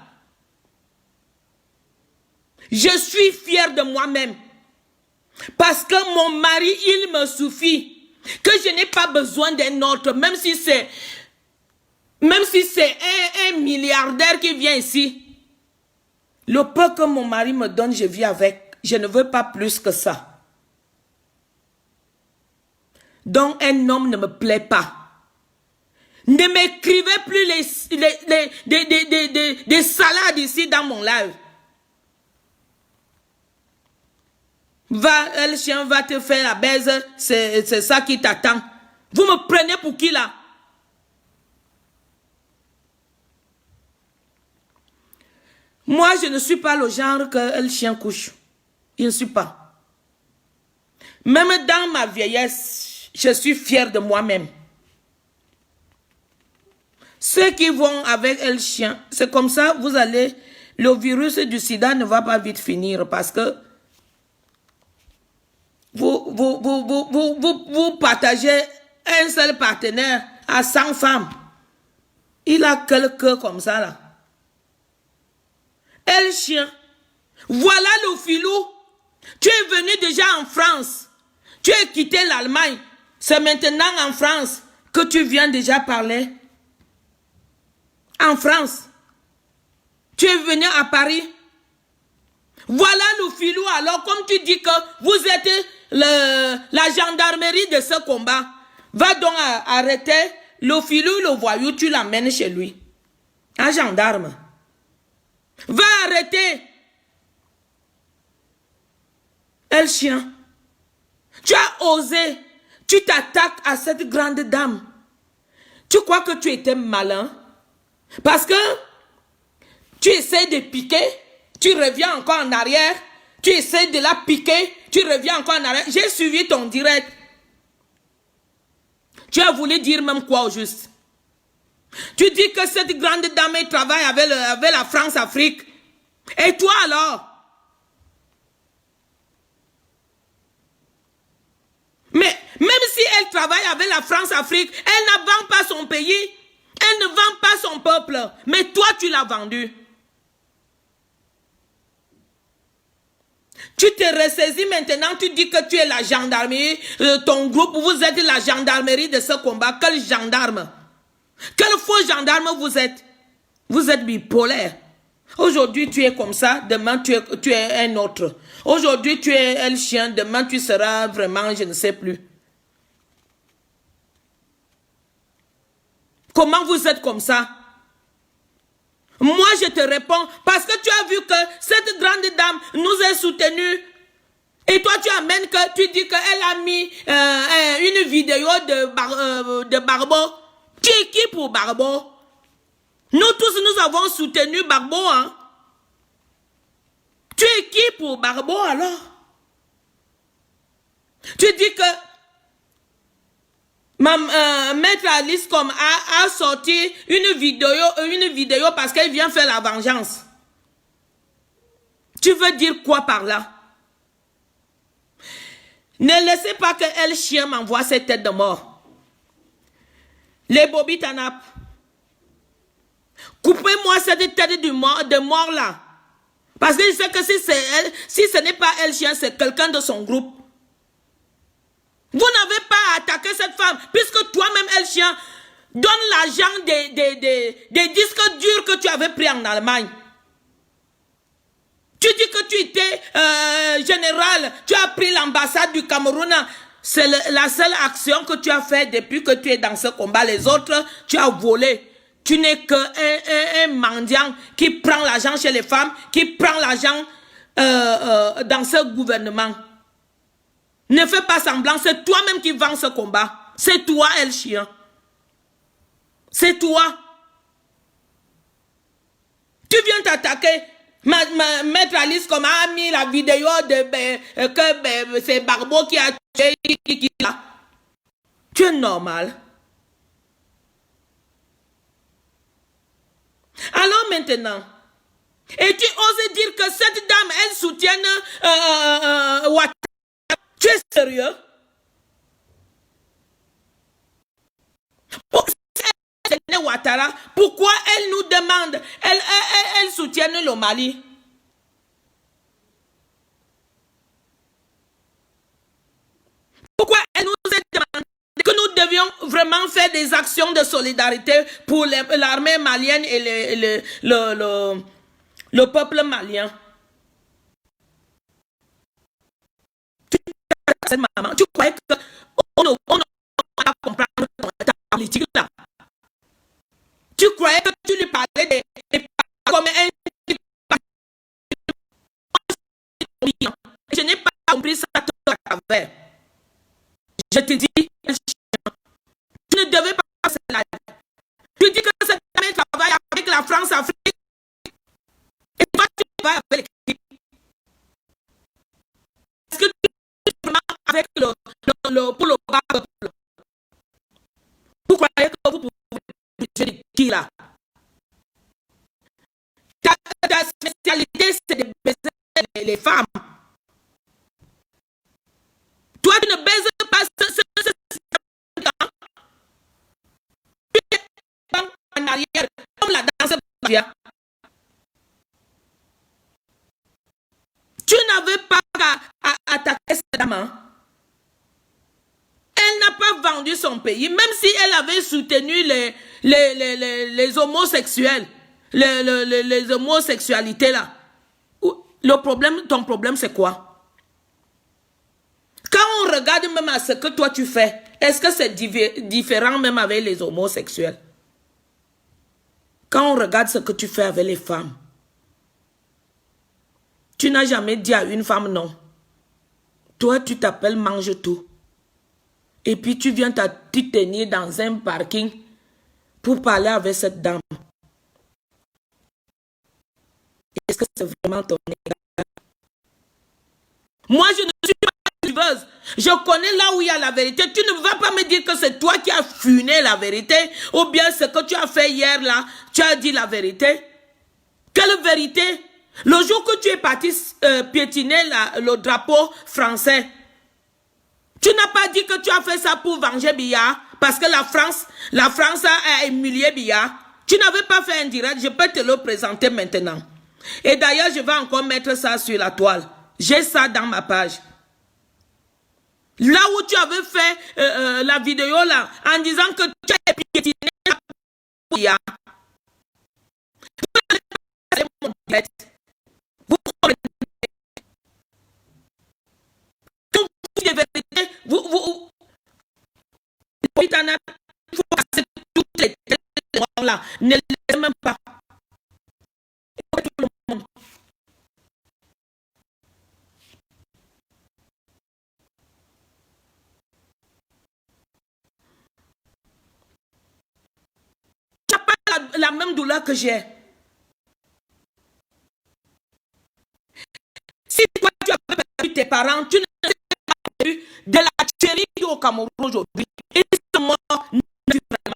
Je suis fière de moi-même. Parce que mon mari, il me suffit. Que je n'ai pas besoin d'un autre, même si c'est un milliardaire qui vient ici. Le peu que mon mari me donne, je vis avec. Je ne veux pas plus que ça. Donc un homme ne me plaît pas. Ne m'écrivez plus des salades ici dans mon live. Va, le chien va te faire la baise, c'est ça qui t'attend. Vous me prenez pour qui là? Moi, je ne suis pas le genre que le chien couche. Je ne suis pas. Même dans ma vieillesse, je suis fière de moi-même. Ceux qui vont avec le chien, c'est comme ça, vous allez... Le virus du sida ne va pas vite finir parce que vous partagez un seul partenaire à 100 femmes. Il a quelques comme ça là. Et le chien. Voilà le filou. Tu es venu déjà en France. Tu as quitté l'Allemagne. C'est maintenant en France que tu viens déjà parler. En France. Tu es venu à Paris. Voilà le filou. Alors, comme tu dis que vous êtes la gendarmerie de ce combat, va donc arrêter le filou, le voyou, tu l'amènes chez lui. Un gendarme. Va arrêter. El chien. Tu as osé. Tu t'attaques à cette grande dame. Tu crois que tu étais malin? Parce que Tu essaies de piquer, tu reviens encore en arrière. Tu essaies de la piquer, tu reviens encore en arrière. J'ai suivi ton direct. Tu as voulu dire même quoi au juste? Tu dis que cette grande dame travaille avec la France-Afrique. Et toi alors? Mais même si elle travaille avec la France-Afrique, elle ne vend pas son pays. Elle ne vend pas son peuple. Mais toi, tu l'as vendu. Tu te ressaisis maintenant, tu dis que tu es la gendarmerie. Ton groupe, vous êtes la gendarmerie de ce combat. Quel gendarme? Quel faux gendarme vous êtes? Vous êtes bipolaire. Aujourd'hui, tu es comme ça. Demain, tu es un autre. Aujourd'hui, tu es un chien. Demain, tu seras vraiment, je ne sais plus. Comment vous êtes comme ça? Moi, je te réponds, parce que tu as vu que cette grande dame nous a soutenus. Et toi, tu amènes que tu dis qu'elle a mis une vidéo de Barbo. Tu es qui pour Barbo? Nous tous, nous avons soutenu Barbo. Hein? Tu es qui pour Barbo alors? Tu dis que Maître Alice comme a sorti une vidéo parce qu'elle vient faire la vengeance. Tu veux dire quoi par là? Ne laissez pas que elle chien m'envoie cette tête de mort. Les Bobby Tanap. Coupez-moi cette tête de mort là. Parce que je sais que si ce n'est pas elle chien, c'est quelqu'un de son groupe. Vous n'avez pas attaqué cette femme, puisque toi-même, El Chien, donne l'argent des disques durs que tu avais pris en Allemagne. Tu dis que tu étais général, tu as pris l'ambassade du Cameroun. C'est la seule action que tu as faite depuis que tu es dans ce combat. Les autres, tu as volé. Tu n'es qu'un mendiant qui prend l'argent chez les femmes, qui prend l'argent dans ce gouvernement. Ne fais pas semblant, c'est toi-même qui vends ce combat. C'est toi, El Chien. C'est toi. Tu viens t'attaquer. Maître Alice comme a mis la vidéo que c'est Barbo qui a tué. Tu es normal. Alors maintenant, et tu oses dire que cette dame, elle soutient Ouattara. Tu es sérieux? Ouattara, pourquoi elle nous demande, elle soutient le Mali? Pourquoi elle nous a demandé que nous devions vraiment faire des actions de solidarité pour l'armée malienne et le peuple malien? Maman, tu croyais qu'on ne va comprendre ta politique là? Tu croyais que tu lui parlais des comme un... Je n'ai pas compris ça à travers. Je te dis, tu ne devais pas faire cela. Tu dis que cette dame travaille avec la France-Afrique et toi tu travailles avec l'équipe. Est-ce que tu travailles avec pour le bas peuple? Vous croyez que vous pouvez dire qui là? Ta spécialité c'est de baiser les femmes. Toi tu ne baises pas en arrière comme la danse. Tu n'avais pas à attaquer cette dame. Elle n'a pas vendu son pays, même si elle avait soutenu les homosexuels, les homosexualités là. Le problème, ton problème c'est quoi? Quand on regarde même à ce que toi tu fais, est-ce que c'est différent même avec les homosexuels? Quand on regarde ce que tu fais avec les femmes, tu n'as jamais dit à une femme non. Toi, tu t'appelles mange tout. Et puis tu viens te tenir dans un parking pour parler avec cette dame. est-ce que c'est vraiment ton égal? Moi, je ne suis pas suiveuse. Je connais là où il y a la vérité. Tu ne vas pas me dire que c'est toi qui as funé la vérité, ou bien ce que tu as fait hier là, tu as dit la vérité. Quelle vérité? Le jour que tu es parti piétiner le drapeau français, tu n'as pas dit que tu as fait ça pour venger Biya, parce que la France a humilié Biya. Tu n'avais pas fait un direct, je peux te le présenter maintenant. Et d'ailleurs, je vais encore mettre ça sur la toile. J'ai ça dans ma page. Là où tu avais fait la vidéo là, en disant que tu as piétiné Biya. Vous comprenez? Quand vous dites la vérité, il faut passer toutes les là. Ne laissez même pas. Tout le monde. Tu n'as pas la même douleur que j'ai. Si toi tu as perdu tes parents, tu ne sais pas perdu de la tuerie au Cameroun aujourd'hui. Et ce mort naturellement.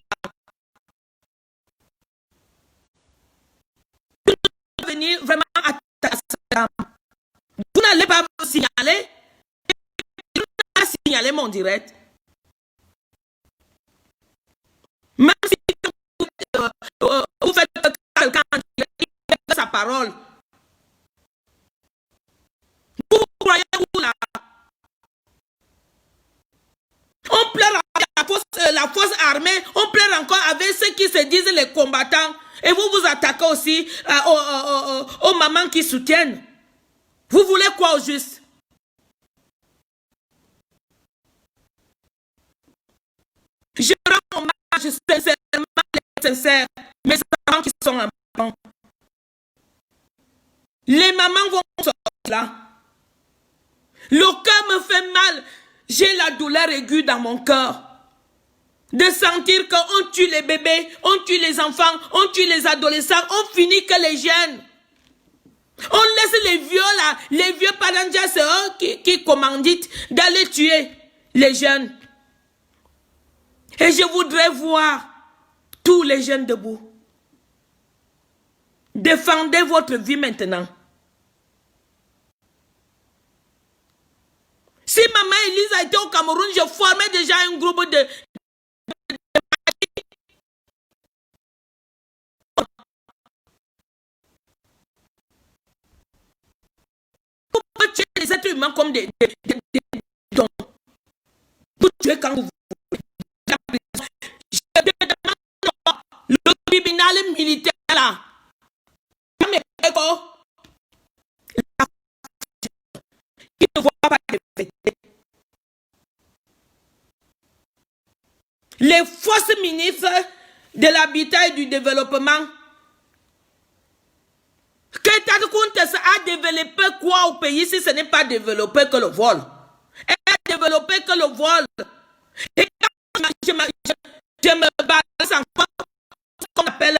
Tu ne peux venir vraiment à ta dame. Vous n'allez pas me signaler. Tu n'as pas signalé mon direct. Même si vous faites que quelqu'un dit sa parole. Vous croyez où là? On pleure avec la force armée, on pleure encore avec ceux qui se disent les combattants. Et vous vous attaquez aussi aux mamans qui soutiennent. Vous voulez quoi au juste? Je rends hommage sincère, mes enfants qui sont enfants. Les mamans vont sortir là. Le cœur me fait mal. J'ai la douleur aiguë dans mon cœur. De sentir qu'on tue les bébés, on tue les enfants, on tue les adolescents, on finit que les jeunes. On laisse les vieux là, les vieux parents, c'est eux qui commanditent d'aller tuer les jeunes. Et je voudrais voir tous les jeunes debout. Défendez votre vie maintenant. Si maman Elise a été au Cameroun, je formais déjà un groupe de pour tuer les êtres humains comme des dons. Vous tuez quand vous voulez. Je demande le tribunal militaire là. Il ne voit pas de vérité. Les fausses ministres de l'habitat et du développement. Keita Kountes a développé quoi au pays si ce n'est pas développé que le vol? Elle a développé que le vol. Et quand je me balance encore, ce qu'on appelle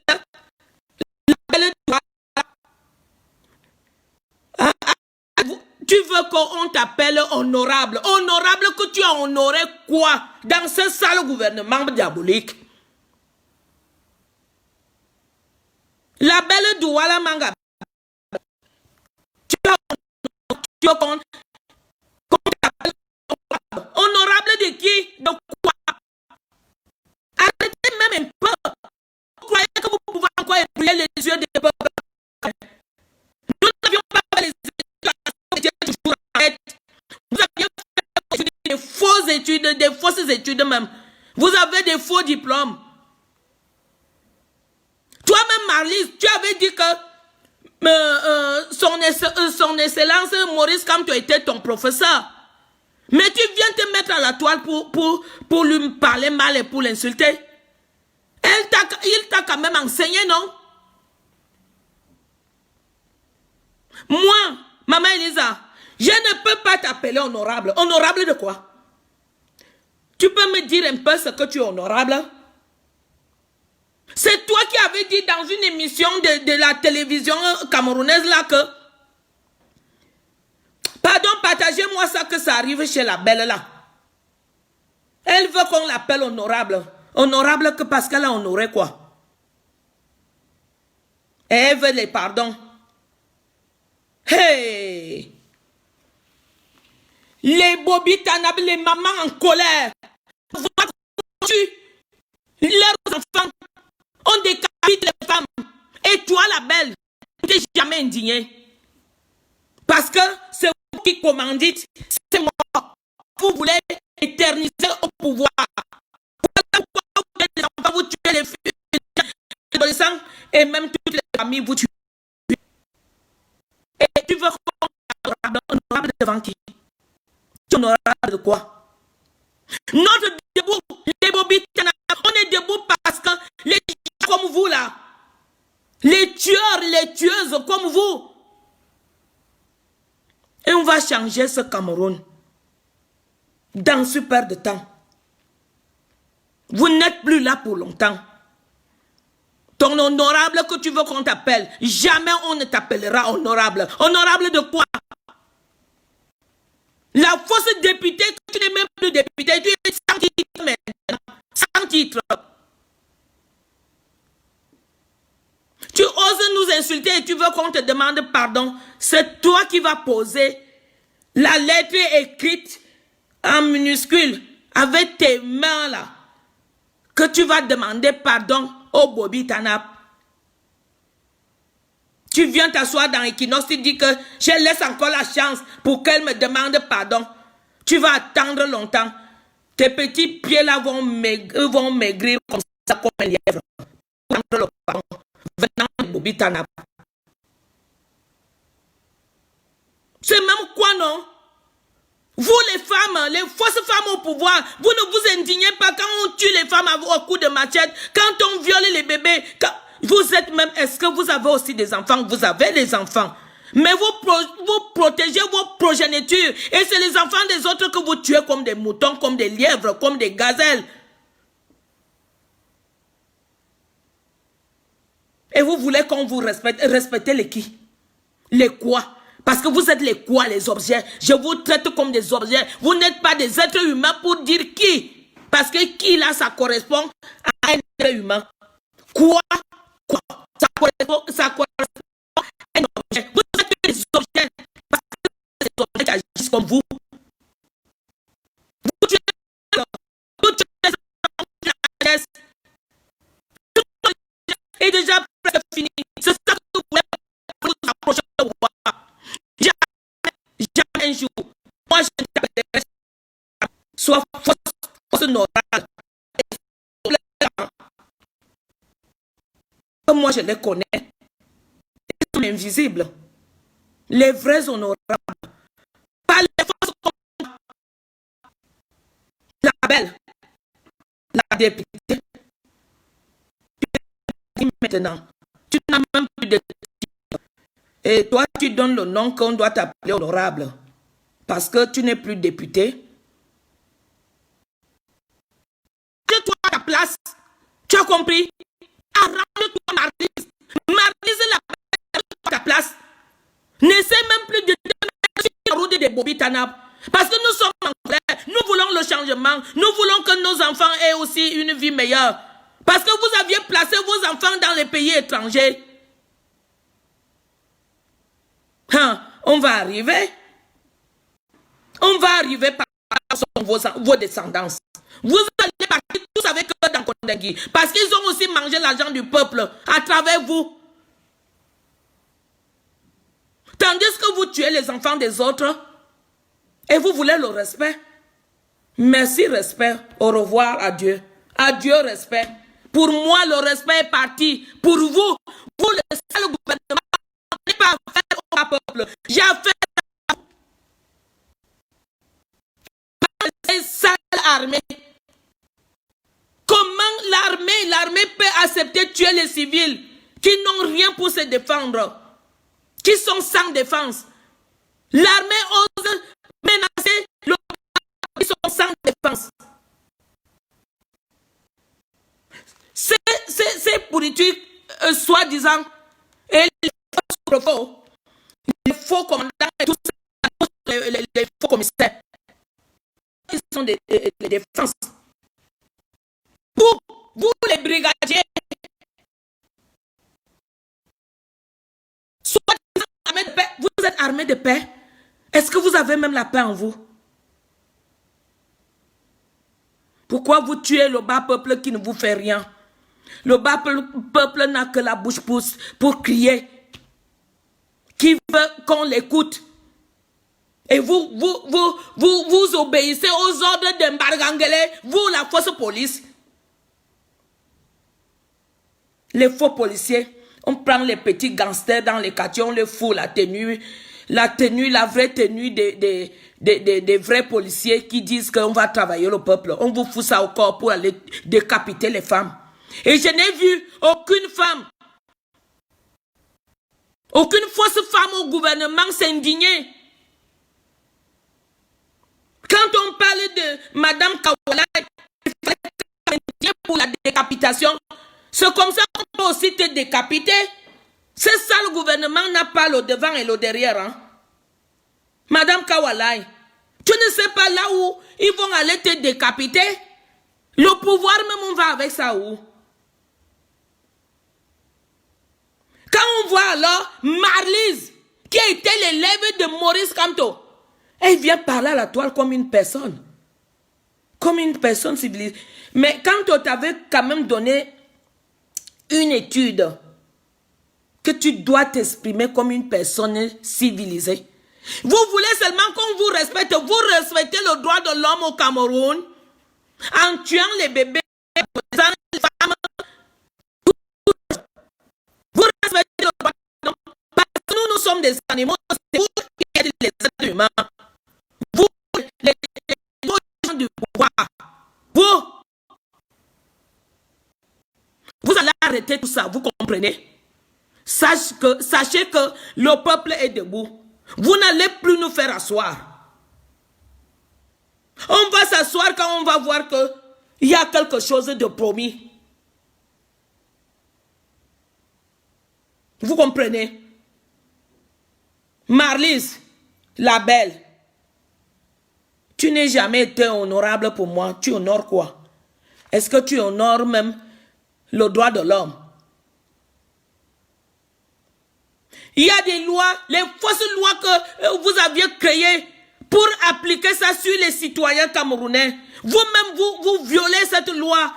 tu veux qu'on t'appelle honorable. Honorable que tu as honoré quoi dans ce sale gouvernement diabolique? La belle Douala Manga. Tu veux qu'on t'appelle honorable. Honorable de qui? De quoi? Arrêtez même un peu. Vous croyez que vous pouvez encore ébrouiller les yeux des peuples? Nous n'avions pas les études toujours en tête. Vous aviez fait des fausses études même. Vous avez des faux diplômes. Toi-même, Marlise, tu avais dit que son excellence Maurice Kamto était ton professeur. Mais tu viens te mettre à la toile pour lui parler mal et pour l'insulter. Il t'a quand même enseigné, non? Moi, Maman Elisa, je ne peux pas t'appeler honorable. Honorable de quoi? Tu peux me dire un peu ce que tu es honorable? C'est toi qui avais dit dans une émission de la télévision camerounaise là que, pardon, partagez-moi ça, que ça arrive chez la belle là. Elle veut qu'on l'appelle honorable. Honorable que parce qu'elle a honoré quoi? Et elle veut les pardons. Hey! Les Bobby Tanab, les mamans en colère. Leurs enfants on décapite les femmes. Et toi, la belle, tu n'es jamais indigné. Parce que c'est vous qui commandite, c'est moi. Vous voulez éterniser au pouvoir. Pourquoi vous voulez les enfants, vous tuez les filles, les adolescents, et même toutes les familles, vous tuez. Et tu veux qu'on soit honorable devant qui? Tu es honorable de quoi? Notre debout, les Bobby, on est debout parce que les gens comme vous là, les tueurs, les tueuses comme vous, et on va changer ce Cameroun dans super de temps. Vous n'êtes plus là pour longtemps. Ton honorable que tu veux qu'on t'appelle, jamais on ne t'appellera honorable. Honorable de quoi? La fausse députée, tu n'es même plus députée, tu es sans titre maintenant. Sans titre. Tu oses nous insulter et tu veux qu'on te demande pardon. C'est toi qui vas poser la lettre écrite en minuscule avec tes mains là. Que tu vas demander pardon au Bobby Tanap. Tu viens t'asseoir dans Equinox, tu dis que je laisse encore la chance pour qu'elle me demande pardon. Tu vas attendre longtemps. Tes petits pieds là vont maigrir comme ça, comme un lièvre. Pour prendre le pardon. Venant de Bobby Tanap. C'est même quoi, non? Vous les femmes, les fausses femmes au pouvoir, vous ne vous indignez pas quand on tue les femmes au coup de machette, quand on viole les bébés, quand vous êtes même, est-ce que vous avez aussi des enfants? Vous avez des enfants. Mais vous protégez vos progénitures et c'est les enfants des autres que vous tuez comme des moutons, comme des lièvres, comme des gazelles. Et vous voulez qu'on vous respecte. Respectez les qui? Les quoi? Parce que vous êtes les quoi, les objets? Je vous traite comme des objets. Vous n'êtes pas des êtres humains pour dire qui. Parce que qui là, ça correspond à un être humain. Quoi? Quoi? Ça correspond à un objet. Vous êtes des objets. Parce que c'est des objets qui agissent comme vous. Vous tuez les objets. Et déjà presque fini. C'est ça que vous voulez vous approcher de moi. Jamais un jour, moi je t'appellerai soit fausse normale. Moi je les connais. Ils sont invisibles. Les vrais honorables. Pas les fausses comme la belle, la députée. Maintenant, tu n'as même plus de titre. Et toi, tu donnes le nom qu'on doit t'appeler honorable. Parce que tu n'es plus député. Toi à ta place. Tu as compris? Arrange-toi, Marise. Marise à ta place. N'essaie même plus de te mettre des Bobby Tanap. Parce que nous sommes en colère. Nous voulons le changement. Nous voulons que nos enfants aient aussi une vie meilleure. Parce que vous aviez placé vos enfants dans les pays étrangers. Hein, on va arriver. On va arriver par vos descendants. Vous allez partir tous avec eux dans Kondengui. Parce qu'ils ont aussi mangé l'argent du peuple à travers vous. Tandis que vous tuez les enfants des autres et vous voulez le respect. Merci, respect. Au revoir, adieu. Adieu, respect. Pour moi, le respect est parti. Pour vous, le seul gouvernement, n'est pas affaire au peuple. J'ai affaire à une sale armée. Comment l'armée peut accepter de tuer les civils qui n'ont rien pour se défendre, qui sont sans défense? L'armée ose menacer le qui sont sans défense. Ces politiques, soi-disant, et les faux commandants et tous les faux commissaires, ils sont des défenses. Vous les brigadiers, vous êtes armés de paix. Est-ce que vous avez même la paix en vous? Pourquoi vous tuez le bas peuple qui ne vous fait rien? Le bas peuple n'a que la bouche pour crier. Qui veut qu'on l'écoute? Et vous obéissez aux ordres de Mbargangele, vous, la force police. Les faux policiers, on prend les petits gangsters dans les quartiers, on les fout la vraie tenue des vrais policiers qui disent qu'on va travailler le peuple. On vous fout ça au corps pour aller décapiter les femmes. Et je n'ai vu aucune fausse femme au gouvernement s'indigner. Quand on parle de Madame Kawala, il fallait s'indigner pour la décapitation. C'est comme ça qu'on peut aussi te décapiter. C'est ça, le gouvernement n'a pas le devant et le derrière. Hein? Madame Kawalai, tu ne sais pas là où ils vont aller te décapiter? Le pouvoir même, on va avec ça où? Quand on voit alors Marlise, qui a été l'élève de Maurice Kamto, elle vient parler à la toile comme une personne. Comme une personne civilisée. Mais quand on t'avait quand même donné une étude que tu dois t'exprimer comme une personne civilisée. Vous voulez seulement qu'on vous respecte. Vous respectez le droit de l'homme au Cameroun en tuant les bébés, les femmes. Vous respectez le droit de l'homme parce que nous sommes des animaux. C'est vous qui êtes les êtres humains. Vous, les gens du pouvoir. Vous allez arrêter tout ça, vous comprenez? Sachez que le peuple est debout. Vous n'allez plus nous faire asseoir. On va s'asseoir quand on va voir qu'il y a quelque chose de promis. Vous comprenez? Marlise, la belle, tu n'es jamais été honorable pour moi. Tu honores quoi? Est-ce que tu honores même le droit de l'homme? Il y a des lois, les fausses lois que vous aviez créées pour appliquer ça sur les citoyens camerounais. Vous-même, vous violez cette loi.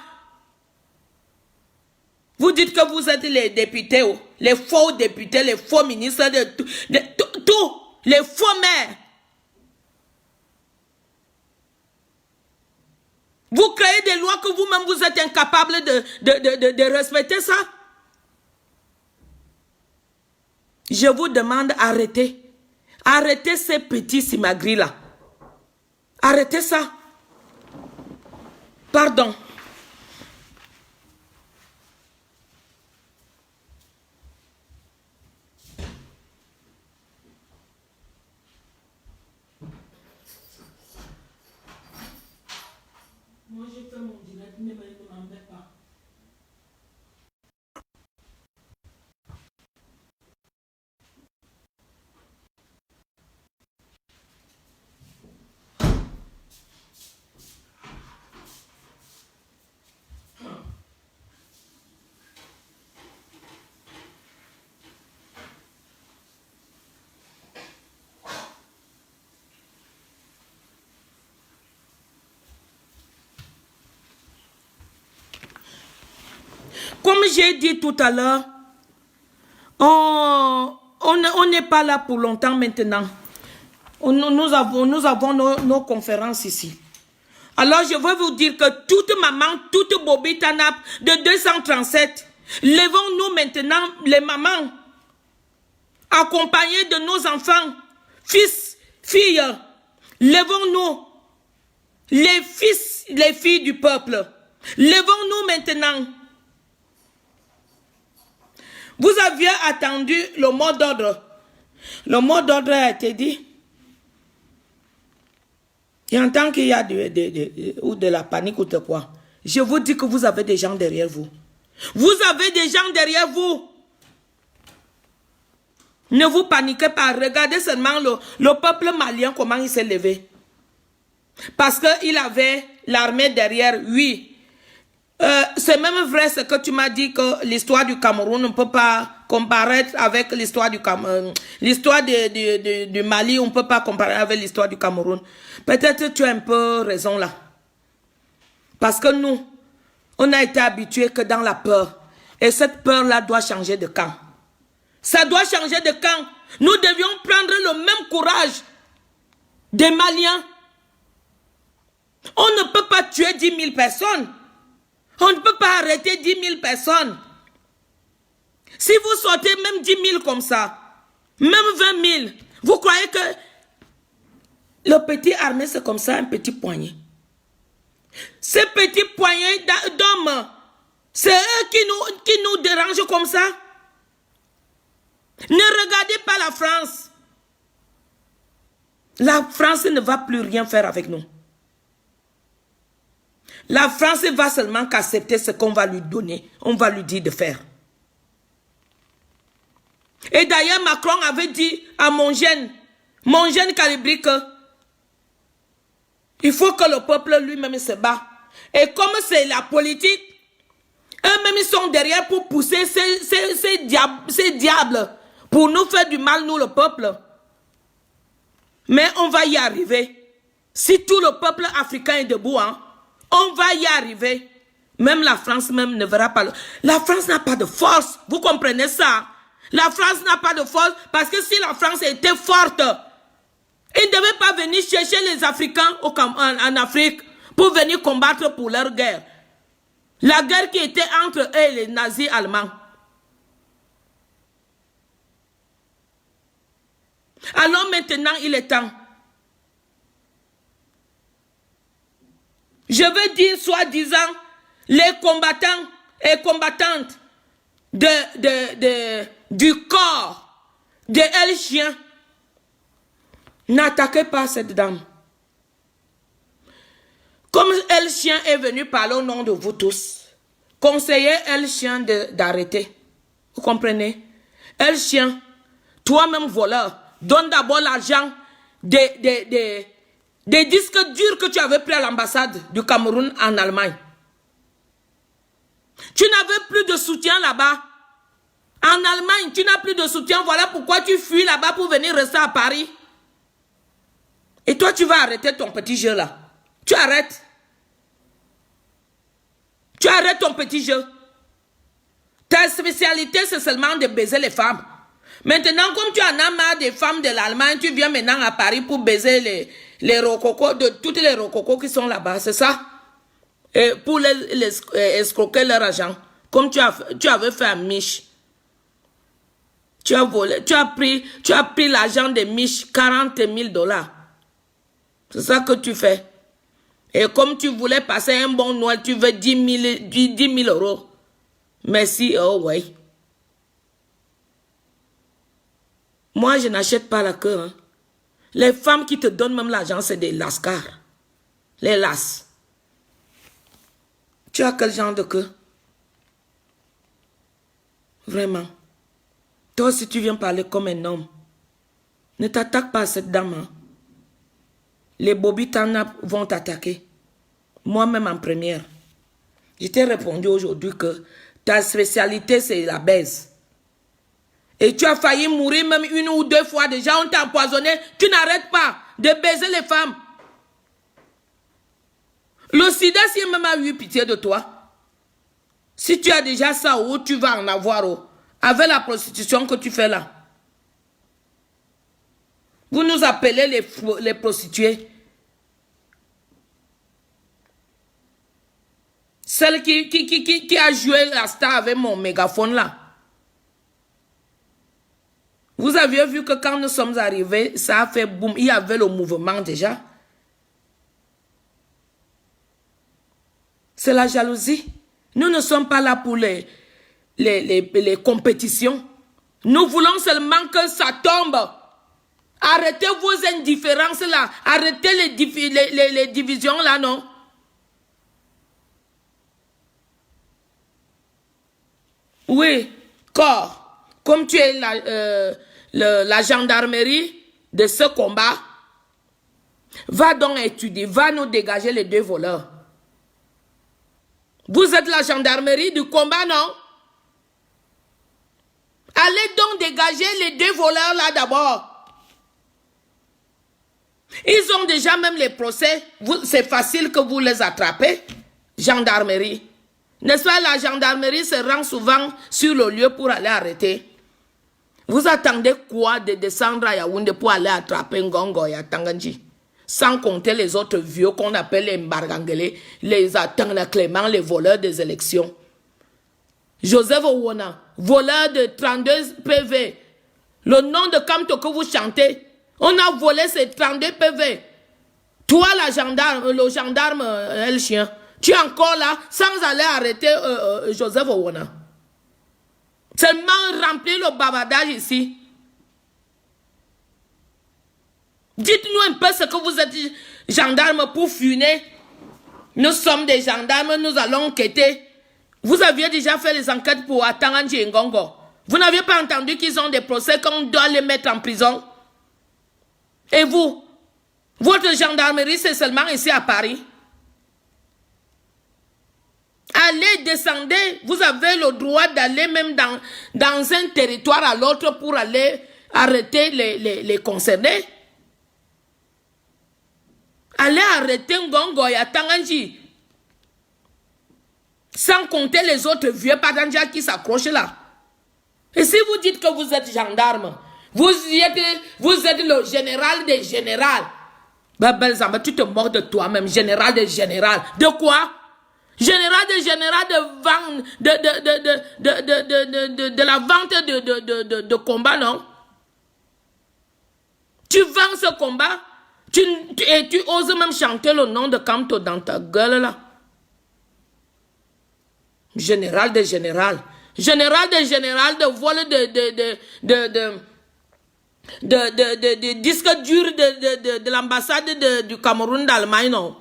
Vous dites que vous êtes les députés, les faux députés, les faux ministres, tout, les faux maires. Vous créez des lois que vous-même vous êtes incapable de respecter ça. Je vous demande arrêtez. Arrêtez ces petits simagris-là. Arrêtez ça. Pardon. Moi, j'ai fait mon direct, ne m'embête pas. Comme j'ai dit tout à l'heure, on n'est pas là pour longtemps maintenant. Nous avons nos conférences ici. Alors je veux vous dire que toute maman, toute Bobby Tanap de 237, levons-nous maintenant les mamans, accompagnées de nos enfants, fils, filles, levons-nous, les fils, les filles du peuple, levons-nous maintenant. Vous aviez attendu le mot d'ordre. Le mot d'ordre a été dit. Et en tant qu'il y a de la panique ou de quoi, je vous dis que vous avez des gens derrière vous. Vous avez des gens derrière vous. Ne vous paniquez pas. Regardez seulement le peuple malien, comment il s'est levé. Parce qu'il avait l'armée derrière, oui. C'est même vrai ce que tu m'as dit, que l'histoire du Cameroun ne peut pas comparer avec l'histoire du Cameroun. L'histoire du Mali, on ne peut pas comparer avec l'histoire du Cameroun. Peut-être tu as un peu raison là. Parce que nous, on a été habitués que dans la peur. Et cette peur-là doit changer de camp. Ça doit changer de camp. Nous devions prendre le même courage des Maliens. On ne peut pas tuer 10 000 personnes. On ne peut pas arrêter 10 000 personnes. Si vous sortez même 10 000 comme ça, même 20 000, vous croyez que le petit armée, c'est comme ça, un petit poignet. Ces petits poignets d'hommes, c'est eux qui nous dérangent comme ça. Ne regardez pas la France. La France ne va plus rien faire avec nous. La France va seulement qu'accepter ce qu'on va lui donner. On va lui dire de faire. Et d'ailleurs, Macron avait dit à mon jeune Calibri, que il faut que le peuple lui-même se bat. Et comme c'est la politique, eux-mêmes ils sont derrière pour pousser ces diables pour nous faire du mal, nous le peuple. Mais on va y arriver. Si tout le peuple africain est debout, hein, on va y arriver. Même la France même ne verra pas. La France n'a pas de force. Vous comprenez ça? La France n'a pas de force parce que si la France était forte, ils ne devaient pas venir chercher les Africains en Afrique pour venir combattre pour leur guerre. La guerre qui était entre eux et les nazis allemands. Alors maintenant, il est temps. Je veux dire, soi-disant, les combattants et combattantes du corps de El Chien, n'attaquez pas cette dame. Comme El Chien est venu parler au nom de vous tous, conseillez El Chien d'arrêter. Vous comprenez? El Chien, toi-même voleur, donne d'abord l'argent des disques durs que tu avais pris à l'ambassade du Cameroun en Allemagne. Tu n'avais plus de soutien là-bas. En Allemagne, tu n'as plus de soutien. Voilà pourquoi tu fuis là-bas pour venir rester à Paris. Et toi, tu vas arrêter ton petit jeu là. Tu arrêtes. Tu arrêtes ton petit jeu. Ta spécialité, c'est seulement de baiser les femmes. Maintenant, comme tu en as marre des femmes de l'Allemagne, tu viens maintenant à Paris pour baiser les rococos, de toutes les rococos qui sont là-bas, c'est ça? Et pour les escroquer leur argent. Comme tu avais fait à Mich. Tu as volé, tu as pris l'argent de Mich, 40 000 $. C'est ça que tu fais. Et comme tu voulais passer un bon Noël, tu veux 10 000 euros. Merci, oh ouais. Moi, je n'achète pas la queue. Hein. Les femmes qui te donnent même l'argent, c'est des lascars. Les lasses. Tu as quel genre de queue? Vraiment. Toi, si tu viens parler comme un homme, ne t'attaque pas à cette dame. Hein. Les Bobitana vont t'attaquer. Moi-même en première. Je t'ai répondu aujourd'hui que ta spécialité, c'est la baise. Et tu as failli mourir même 1 ou 2 fois. Déjà, on t'a empoisonné. Tu n'arrêtes pas de baiser les femmes. Le sida, si même a eu pitié de toi. Si tu as déjà ça, où tu vas en avoir, avec la prostitution que tu fais là. Vous nous appelez les prostituées. Celle qui a joué la star avec mon mégaphone là. Vous aviez vu que quand nous sommes arrivés, ça a fait boum. Il y avait le mouvement déjà. C'est la jalousie. Nous ne sommes pas là pour les compétitions. Nous voulons seulement que ça tombe. Arrêtez vos indifférences là. Arrêtez les divisions là, non. Oui, corps, comme tu es la gendarmerie de ce combat, va donc étudier, va nous dégager les 2 voleurs. Vous êtes la gendarmerie du combat, non? Allez donc dégager les 2 voleurs là d'abord. Ils ont déjà même les procès. C'est facile que vous les attrapez. Gendarmerie. N'est-ce pas, la gendarmerie se rend souvent sur le lieu pour aller arrêter. Vous attendez quoi de descendre à Yaoundé pour aller attraper Ngongo et Tanganji? Sans compter les autres vieux qu'on appelle les Mbargangele, les Atang Clément, les voleurs des élections. Joseph Owona, voleur de 32 PV. Le nom de Kamto que vous chantez, on a volé ces 32 PV. Toi, le gendarme, le chien, tu es encore là sans aller arrêter Joseph Owona. Seulement remplir le bavardage ici. Dites-nous un peu ce que vous êtes gendarme pour funer. Nous sommes des gendarmes, nous allons enquêter. Vous aviez déjà fait les enquêtes pour Atanganji et Ngongo. Vous n'aviez pas entendu qu'ils ont des procès qu'on doit les mettre en prison. Et vous, votre gendarmerie, c'est seulement ici à Paris. Allez, descendez. Vous avez le droit d'aller même dans un territoire à l'autre pour aller arrêter les concernés. Allez arrêter Ngongo et Atanganji. Sans compter les autres vieux Padanja qui s'accrochent là. Et si vous dites que vous êtes gendarme, vous êtes le général des générales. Ben, Belzamba, tu te moques de toi-même, général des générales. De quoi? Général des générales de la vente de combat, non? Tu vends ce combat et tu oses même chanter le nom de Kamto dans ta gueule là. Général des générales. Général des générales de vol de disques durs de l'ambassade du Cameroun d'Allemagne, non?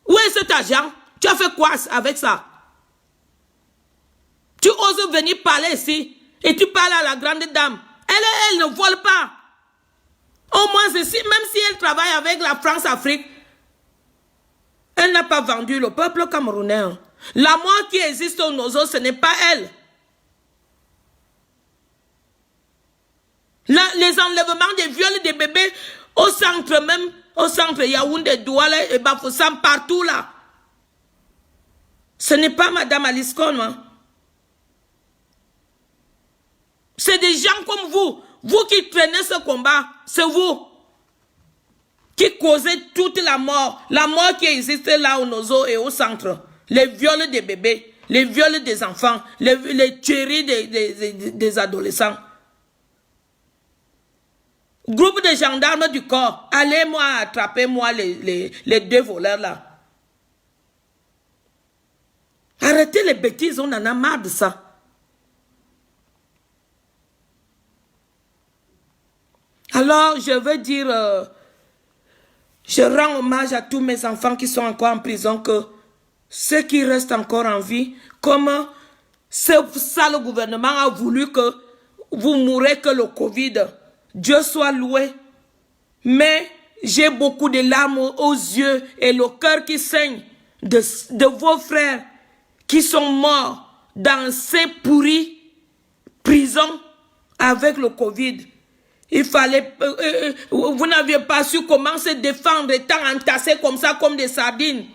Où est cet argent? Tu as fait quoi avec ça? Tu oses venir parler ici et tu parles à la grande dame. Elle ne vole pas. Au moins, même si elle travaille avec la France-Afrique, elle n'a pas vendu le peuple camerounais. La mort qui existe au Nozo, ce n'est pas elle. Les enlèvements des viols des bébés au centre même, au centre Yaoundé, Douala et Bafoussam, partout là. Ce n'est pas Madame Alice Cohn. C'est des gens comme vous qui traînez ce combat, c'est vous qui causez toute la mort qui existe là au Nozo et au centre. Les viols des bébés, les viols des enfants, les tueries des adolescents. Groupe de gendarmes du corps, allez-moi attraper les 2 voleurs là. Arrêtez les bêtises, on en a marre de ça. Alors, je veux dire, je rends hommage à tous mes enfants qui sont encore en prison, que ceux qui restent encore en vie, comme ce sale gouvernement a voulu que vous mourrez que le Covid. Dieu soit loué. Mais j'ai beaucoup de larmes aux yeux et le cœur qui saigne de vos frères qui sont morts dans ces pourries prisons avec le Covid. Il fallait... vous n'aviez pas su comment se défendre étant entassés comme ça, comme des sardines.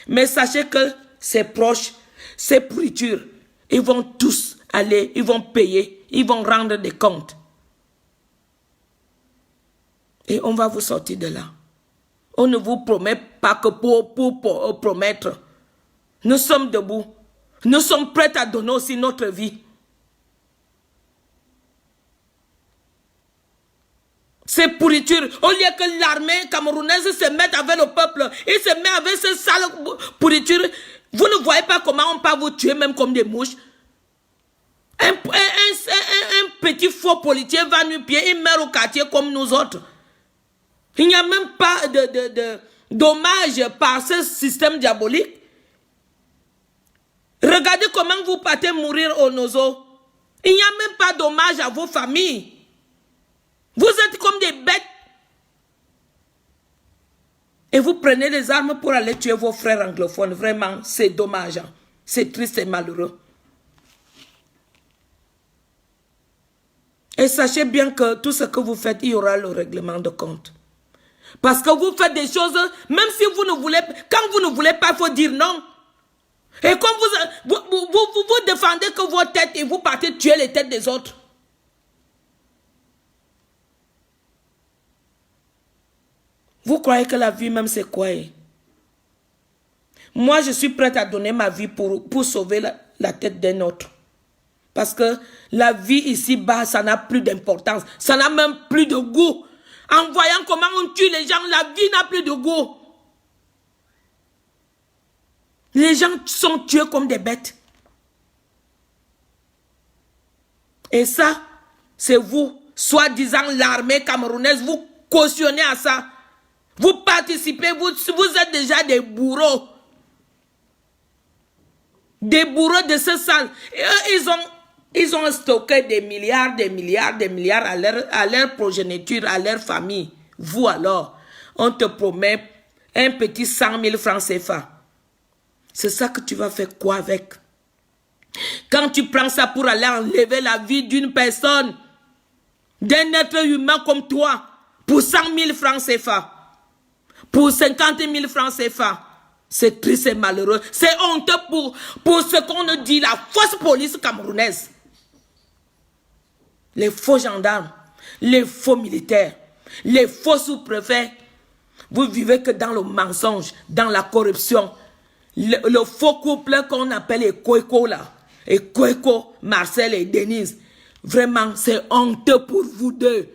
Mais sachez que ces proches, ces pourritures, ils vont tous aller, ils vont payer, ils vont rendre des comptes. Et on va vous sortir de là. On ne vous promet pas que pour promettre. Nous sommes debout. Nous sommes prêts à donner aussi notre vie. Ces pourritures, au lieu que l'armée camerounaise se mette avec le peuple, il se met avec ces sales pourritures. Vous ne voyez pas comment on peut vous tuer même comme des mouches. Un petit faux policier va nu pied, il meurt au quartier comme nous autres. Il n'y a même pas de dommage par ce système diabolique. Regardez comment vous partez mourir au Nozo. Il n'y a même pas d'hommage à vos familles. Vous êtes comme des bêtes. Et vous prenez les armes pour aller tuer vos frères anglophones. Vraiment, c'est dommage. C'est triste et malheureux. Et sachez bien que tout ce que vous faites, il y aura le règlement de compte. Parce que vous faites des choses, même si vous ne voulez, quand vous ne voulez pas, il faut dire non. Et comme vous défendez que vos têtes et vous partez tuer les têtes des autres. Vous croyez que la vie même c'est quoi? Moi je suis prête à donner ma vie pour sauver la tête d'un autre. Parce que la vie ici-bas, ça n'a plus d'importance. Ça n'a même plus de goût. En voyant comment on tue les gens, la vie n'a plus de goût. Les gens sont tués comme des bêtes. Et ça, c'est vous, soi-disant l'armée camerounaise, vous cautionnez à ça. Vous participez, vous êtes déjà des bourreaux. Des bourreaux de ce sale. Et eux, ils ont stocké des milliards à leur progéniture, à leur famille. Vous alors, on te promet un petit 100 000 francs CFA. C'est ça que tu vas faire quoi avec? Quand tu prends ça pour aller enlever la vie d'une personne, d'un être humain comme toi, pour 100 000 francs CFA, pour 50 000 francs CFA, c'est triste et malheureux. C'est honteux pour ce qu'on dit, la fausse police camerounaise. Les faux gendarmes, les faux militaires, les faux sous-préfets. Vous vivez que dans le mensonge, dans la corruption. Le faux couple qu'on appelle les Koiko là. Et Koiko, Marcel et Denise. Vraiment, c'est honteux pour vous deux.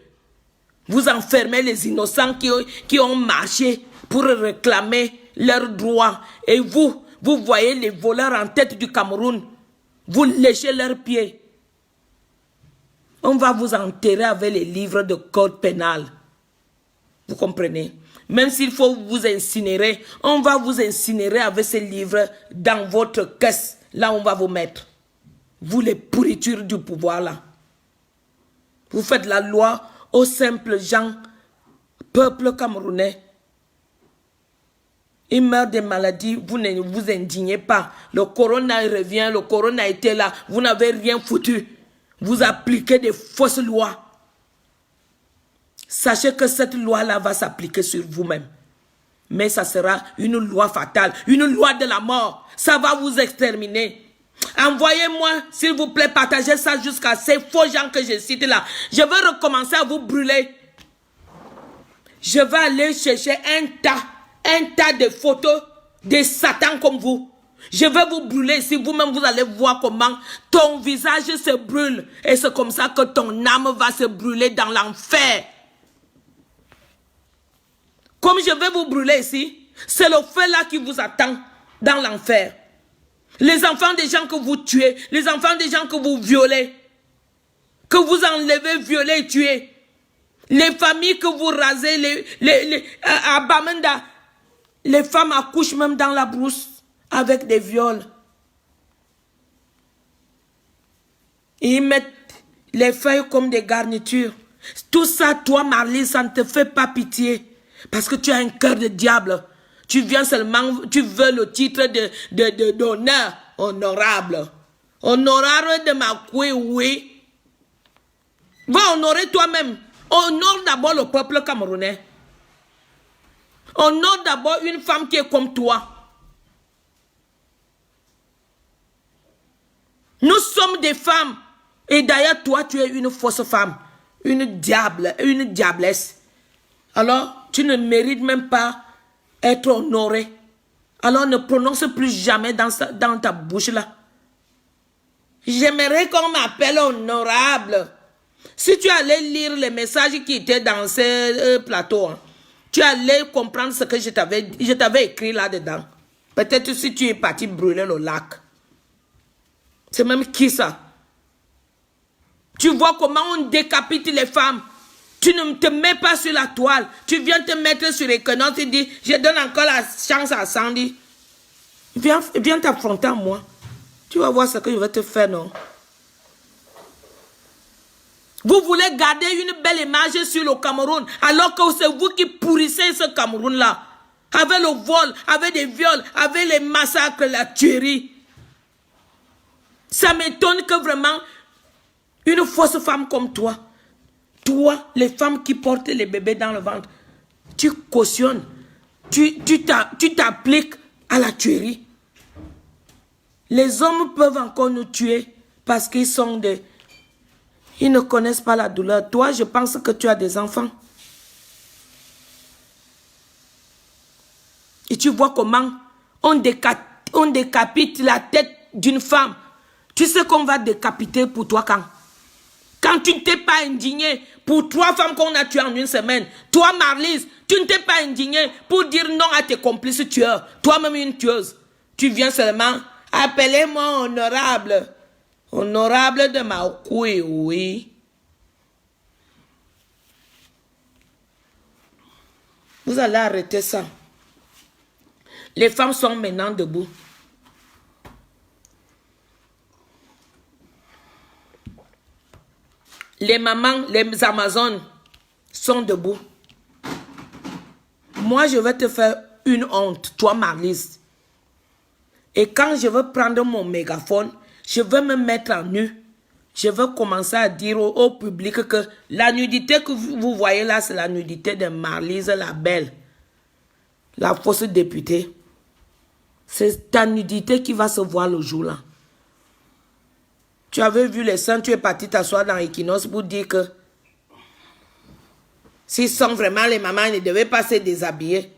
Vous enfermez les innocents qui ont marché pour réclamer leurs droits. Et vous voyez les voleurs en tête du Cameroun. Vous léchez leurs pieds. On va vous enterrer avec les livres de code pénal. Vous comprenez? Même s'il faut vous incinérer, on va vous incinérer avec ces livres dans votre caisse. Là, on va vous mettre. Vous, les pourritures du pouvoir, là. Vous faites la loi aux simples gens, peuple camerounais. Ils meurent des maladies, vous ne vous indignez pas. Le corona revient, le corona était là, vous n'avez rien foutu. Vous appliquez des fausses lois. Sachez que cette loi-là va s'appliquer sur vous-même. Mais ça sera une loi fatale, une loi de la mort. Ça va vous exterminer. Envoyez-moi, s'il vous plaît, partagez ça jusqu'à ces faux gens que je cite là. Je vais recommencer à vous brûler. Je vais aller chercher un tas de photos de Satan comme vous. Je vais vous brûler ici, vous-même vous allez voir comment ton visage se brûle. Et c'est comme ça que ton âme va se brûler dans l'enfer. Comme je vais vous brûler ici, c'est le feu là qui vous attend dans l'enfer. Les enfants des gens que vous tuez, les enfants des gens que vous violez, que vous enlevez, violez et tuez. Les familles que vous rasez, à Bamenda, les femmes accouchent même dans la brousse avec des viols. Ils mettent les feuilles comme des garnitures. Tout ça, toi, Marley, ça ne te fait pas pitié. Parce que tu as un cœur de diable. Tu viens seulement, tu veux le titre d'honneur, honorable. Honorable de ma couille, oui. Va honorer toi-même. Honore d'abord le peuple camerounais. Honore d'abord une femme qui est comme toi. Nous sommes des femmes. Et d'ailleurs, toi, tu es une fausse femme. Une diablesse. Alors, tu ne mérites même pas être honoré. Alors, ne prononce plus jamais dans ta bouche là. J'aimerais qu'on m'appelle honorable. Si tu allais lire les messages qui étaient dans ce plateau, hein, tu allais comprendre ce que je t'avais écrit là-dedans. Peut-être si tu es parti brûler le lac. C'est même qui ça? Tu vois comment on décapite les femmes. Tu ne te mets pas sur la toile. Tu viens te mettre sur les canons. Tu dis, je donne encore la chance à Sandy. Viens t'affronter à moi. Tu vas voir ce que je vais te faire, non? Vous voulez garder une belle image sur le Cameroun, alors que c'est vous qui pourrissez ce Cameroun-là. Avec le vol, avec des viols, avec les massacres, la tuerie. Ça m'étonne que vraiment, une fausse femme comme toi, les femmes qui portent les bébés dans le ventre, tu cautionnes, tu t'appliques à la tuerie. Les hommes peuvent encore nous tuer parce qu'ils sont des... Ils ne connaissent pas la douleur. Toi, je pense que tu as des enfants. Et tu vois comment on décapite la tête d'une femme. Tu sais qu'on va décapiter pour toi quand? Quand tu ne t'es pas indigné pour 3 femmes qu'on a tuées en une semaine. Toi, Marlise, tu ne t'es pas indigné pour dire non à tes complices tueurs. Toi-même une tueuse. Tu viens seulement, appelez-moi honorable. Honorable de ma couille, oui. Vous allez arrêter ça. Les femmes sont maintenant debout. Les mamans, les Amazones sont debout. Moi, je vais te faire une honte, toi, Marlise. Et quand je vais prendre mon mégaphone, je vais me mettre en nu. Je vais commencer à dire au public que la nudité que vous voyez là, c'est la nudité de Marlise la Belle, la fausse députée. C'est ta nudité qui va se voir le jour là. Tu avais vu les seins, tu es parti t'asseoir dans Equinox pour dire que s'ils sont vraiment les mamans, ils ne devaient pas se déshabiller.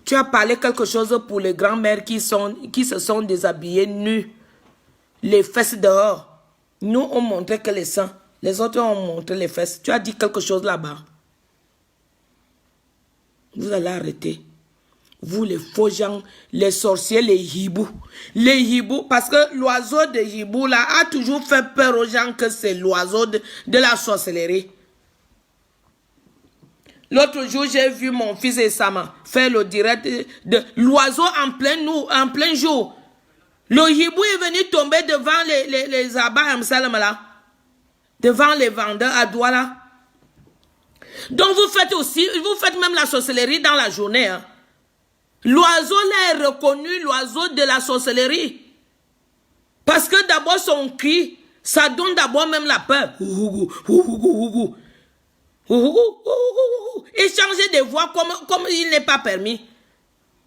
Tu as parlé quelque chose pour les grands-mères qui se sont déshabillées nues. Les fesses dehors. Nous, on montrait que les seins. Les autres ont montré les fesses. Tu as dit quelque chose là-bas. Vous allez arrêter. Vous, les faux gens, les sorciers, les hiboux. Les hiboux, parce que l'oiseau de hibou, là, a toujours fait peur aux gens que c'est l'oiseau de la sorcellerie. L'autre jour, j'ai vu mon fils Essama faire le direct de l'oiseau en plein jour. Le hibou est venu tomber devant les abats Amsalem là. Devant les vendeurs à Douala. Donc vous faites même la sorcellerie dans la journée. Hein. L'oiseau là est reconnu l'oiseau de la sorcellerie. Parce que d'abord son cri, ça donne d'abord même la peur. Et changer de voix comme il n'est pas permis.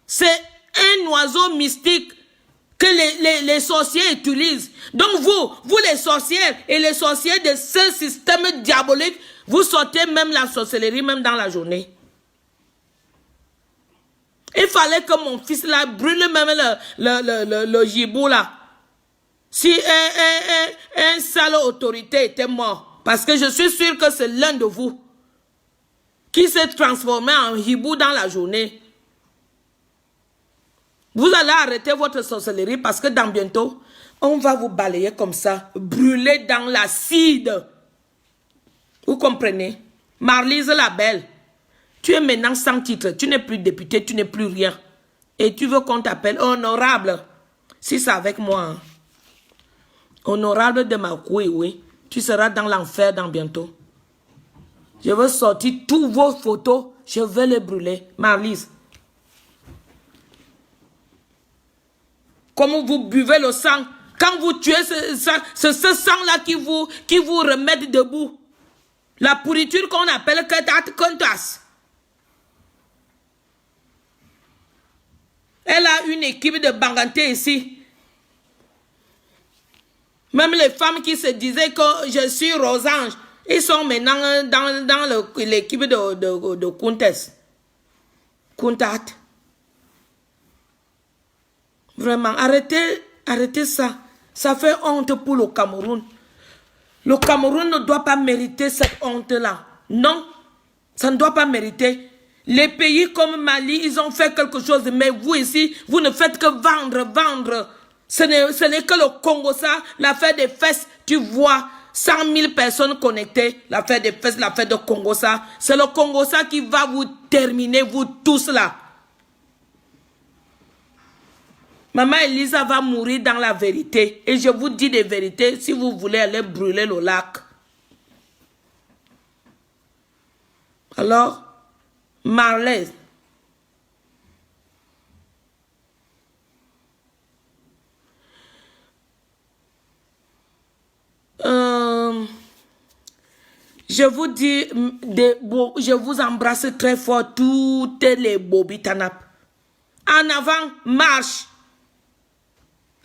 C'est un oiseau mystique que les sorciers utilisent. Donc vous les sorcières et les sorciers de ce système diabolique, vous sortez même la sorcellerie même dans la journée. Il fallait que mon fils là brûle même le gibou là. Si un sale autorité était mort, parce que je suis sûr que c'est l'un de vous qui s'est transformé en hibou dans la journée. Vous allez arrêter votre sorcellerie parce que dans bientôt, on va vous balayer comme ça, brûler dans l'acide. Vous comprenez? Marlise la Belle, tu es maintenant sans titre, tu n'es plus député, tu n'es plus rien. Et tu veux qu'on t'appelle honorable. Si c'est avec moi, hein. Honorable de ma couille, oui. Tu seras dans l'enfer dans bientôt. Je veux sortir toutes vos photos, je vais les brûler. Marlise. Comme vous buvez le sang, quand vous tuez ce sang-là qui vous remet debout. La pourriture qu'on appelle Kontas. Elle a une équipe de Banganté ici. Même les femmes qui se disaient que je suis Rosange, ils sont maintenant dans l'équipe de Kuntes. Kuntat. Vraiment, arrêtez ça. Ça fait honte pour le Cameroun. Le Cameroun ne doit pas mériter cette honte-là. Non, ça ne doit pas mériter. Les pays comme Mali, ils ont fait quelque chose, mais vous ici, vous ne faites que vendre. Ce n'est que le Congo, ça, l'affaire des fesses, tu vois, 100 000 personnes connectées, l'affaire des fesses, l'affaire de Congo, ça. C'est le Congo, ça, qui va vous terminer, vous tous là. Maman Elisa va mourir dans la vérité. Et je vous dis des vérités si vous voulez aller brûler le lac. Alors, Marley, je vous dis, je vous embrasse très fort, toutes les Bobitanap. En avant, marche.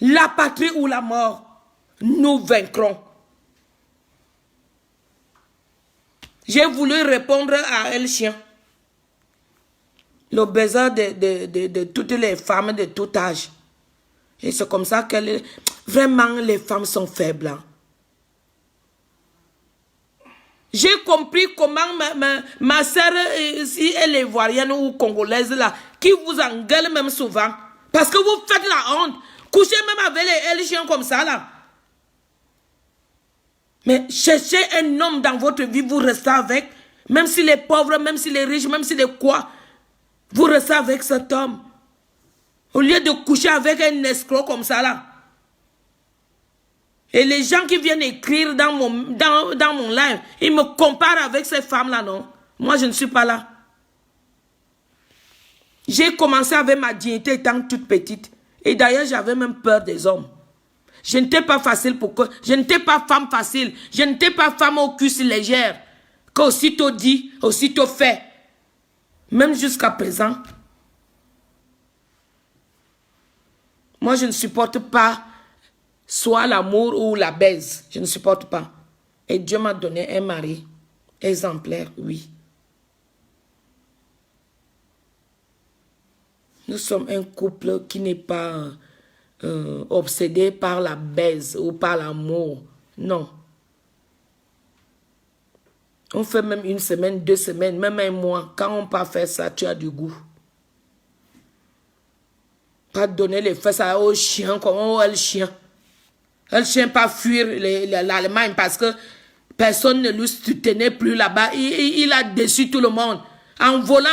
La patrie ou la mort, nous vaincrons. J'ai voulu répondre à El Chien. Le besoin de toutes les femmes de tout âge. Et c'est comme ça que vraiment les femmes sont faibles. Hein. J'ai compris comment ma soeur, si elle est ivoirienne ou congolaise, là, qui vous engueule même souvent. Parce que vous faites la honte. Couchez même avec les chiens comme ça, là. Mais cherchez un homme dans votre vie, vous restez avec. Même s'il est pauvre, même s'il est riche, même s'il est quoi. Vous restez avec cet homme. Au lieu de coucher avec un escroc comme ça, là. Et les gens qui viennent écrire dans mon live, ils me comparent avec ces femmes-là, non? Moi, je ne suis pas là. J'ai commencé avec ma dignité étant toute petite. Et d'ailleurs, j'avais même peur des hommes. Je n'étais pas facile pour que... Je n'étais pas femme facile. Je n'étais pas femme au cul si légère. Qu'aussitôt dit, aussitôt fait. Même jusqu'à présent. Moi, je ne supporte pas soit l'amour ou la baise. Je ne supporte pas. Et Dieu m'a donné un mari exemplaire, oui. Nous sommes un couple qui n'est pas obsédé par la baise ou par l'amour. Non. On fait même une semaine, 2 semaines, même un mois. Quand on part faire ça, tu as du goût. Pas donner les fesses aux chiens comme le chien. Le chien pas fuir l'Allemagne parce que personne ne lui soutenait plus là-bas. Il a déçu tout le monde. En volant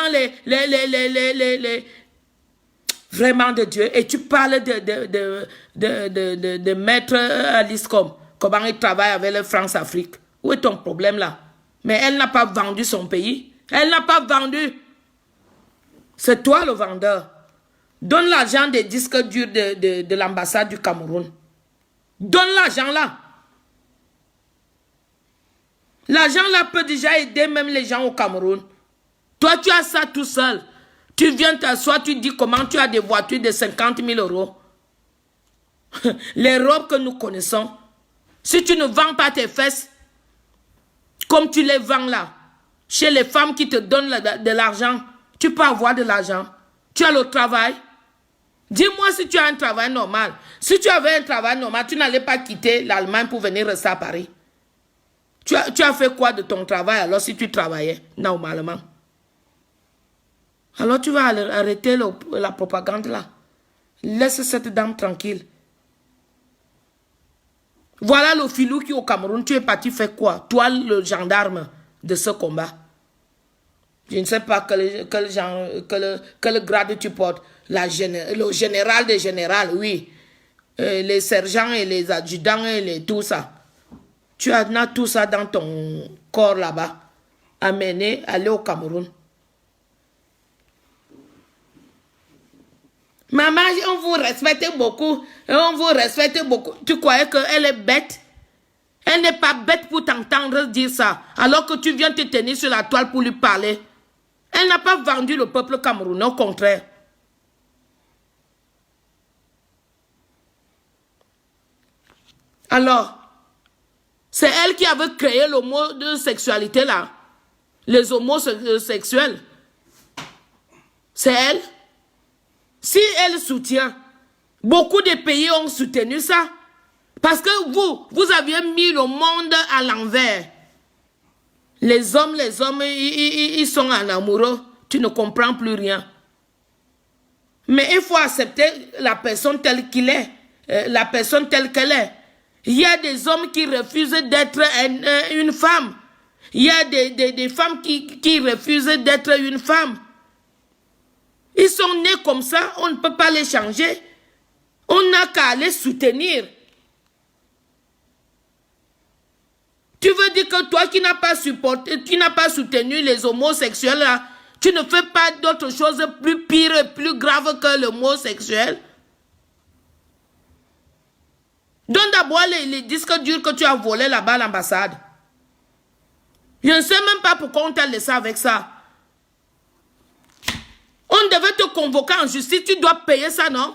vraiment de Dieu. Et tu parles de maître Alice comment il travaille avec le France-Afrique. Où est ton problème là? Mais elle n'a pas vendu son pays. Elle n'a pas vendu. C'est toi le vendeur. Donne l'argent des disques durs de l'ambassade du Cameroun. Donne l'argent là. L'argent là peut déjà aider même les gens au Cameroun. Toi, tu as ça tout seul. Tu viens t'asseoir, tu dis comment tu as des voitures de 50 000 euros. Les robes que nous connaissons. Si tu ne vends pas tes fesses, comme tu les vends là, chez les femmes qui te donnent de l'argent, tu peux avoir de l'argent. Tu as le travail. Dis-moi si tu as un travail normal. Si tu avais un travail normal, tu n'allais pas quitter l'Allemagne pour venir rester à Paris. Tu as fait quoi de ton travail alors si tu travaillais normalement? Alors tu vas arrêter la propagande là. Laisse cette dame tranquille. Voilà le filou qui est au Cameroun. Tu es parti faire quoi? Toi le gendarme de ce combat. Je ne sais pas quel grade tu portes. Le général des générales, oui. Les sergents et les adjudants et tout ça. Tu as tout ça dans ton corps là-bas. Amener, aller au Cameroun. Maman, on vous respecte beaucoup. On vous respecte beaucoup. Tu croyais qu'elle est bête? Elle n'est pas bête pour t'entendre dire ça. Alors que tu viens te tenir sur la toile pour lui parler. Elle n'a pas vendu le peuple camerounais, au contraire. Alors, c'est elle qui avait créé le mot de sexualité là. Les homosexuels. C'est elle. Si elle soutient, beaucoup de pays ont soutenu ça. Parce que vous aviez mis le monde à l'envers. Les hommes, ils sont en amoureux. Tu ne comprends plus rien. Mais il faut accepter la personne telle qu'il est. La personne telle qu'elle est. Il y a des hommes qui refusent d'être une femme. Il y a des femmes qui refusent d'être une femme. Ils sont nés comme ça, on ne peut pas les changer. On n'a qu'à aller soutenir. Tu veux dire que toi qui n'as pas supporté, qui n'as pas soutenu les homosexuels, là, tu ne fais pas d'autre chose plus pire et plus grave que l'homosexuel? Donne d'abord les disques durs que tu as volés là-bas à l'ambassade. Je ne sais même pas pourquoi on t'a laissé avec ça. On devait te convoquer en justice, tu dois payer ça, non?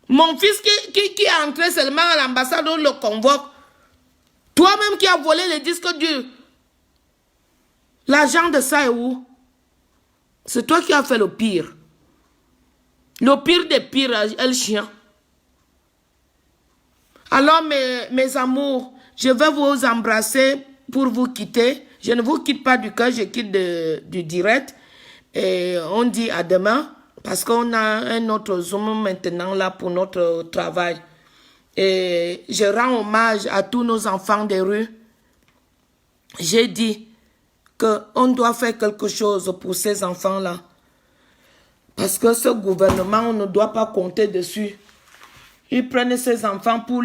Mon fils qui est entré seulement à l'ambassade, on le convoque. Toi-même qui as volé les disques durs. L'argent de ça est où? C'est toi qui as fait le pire. Le pire des pires, le chien. Alors, mes amours, je vais vous embrasser pour vous quitter. Je ne vous quitte pas du cœur, je quitte du direct. Et on dit à demain. Parce qu'on a un autre Zoom maintenant là pour notre travail. Et je rends hommage à tous nos enfants des rues. J'ai dit qu'on doit faire quelque chose pour ces enfants-là. Parce que ce gouvernement, on ne doit pas compter dessus. Ils prennent ces enfants pour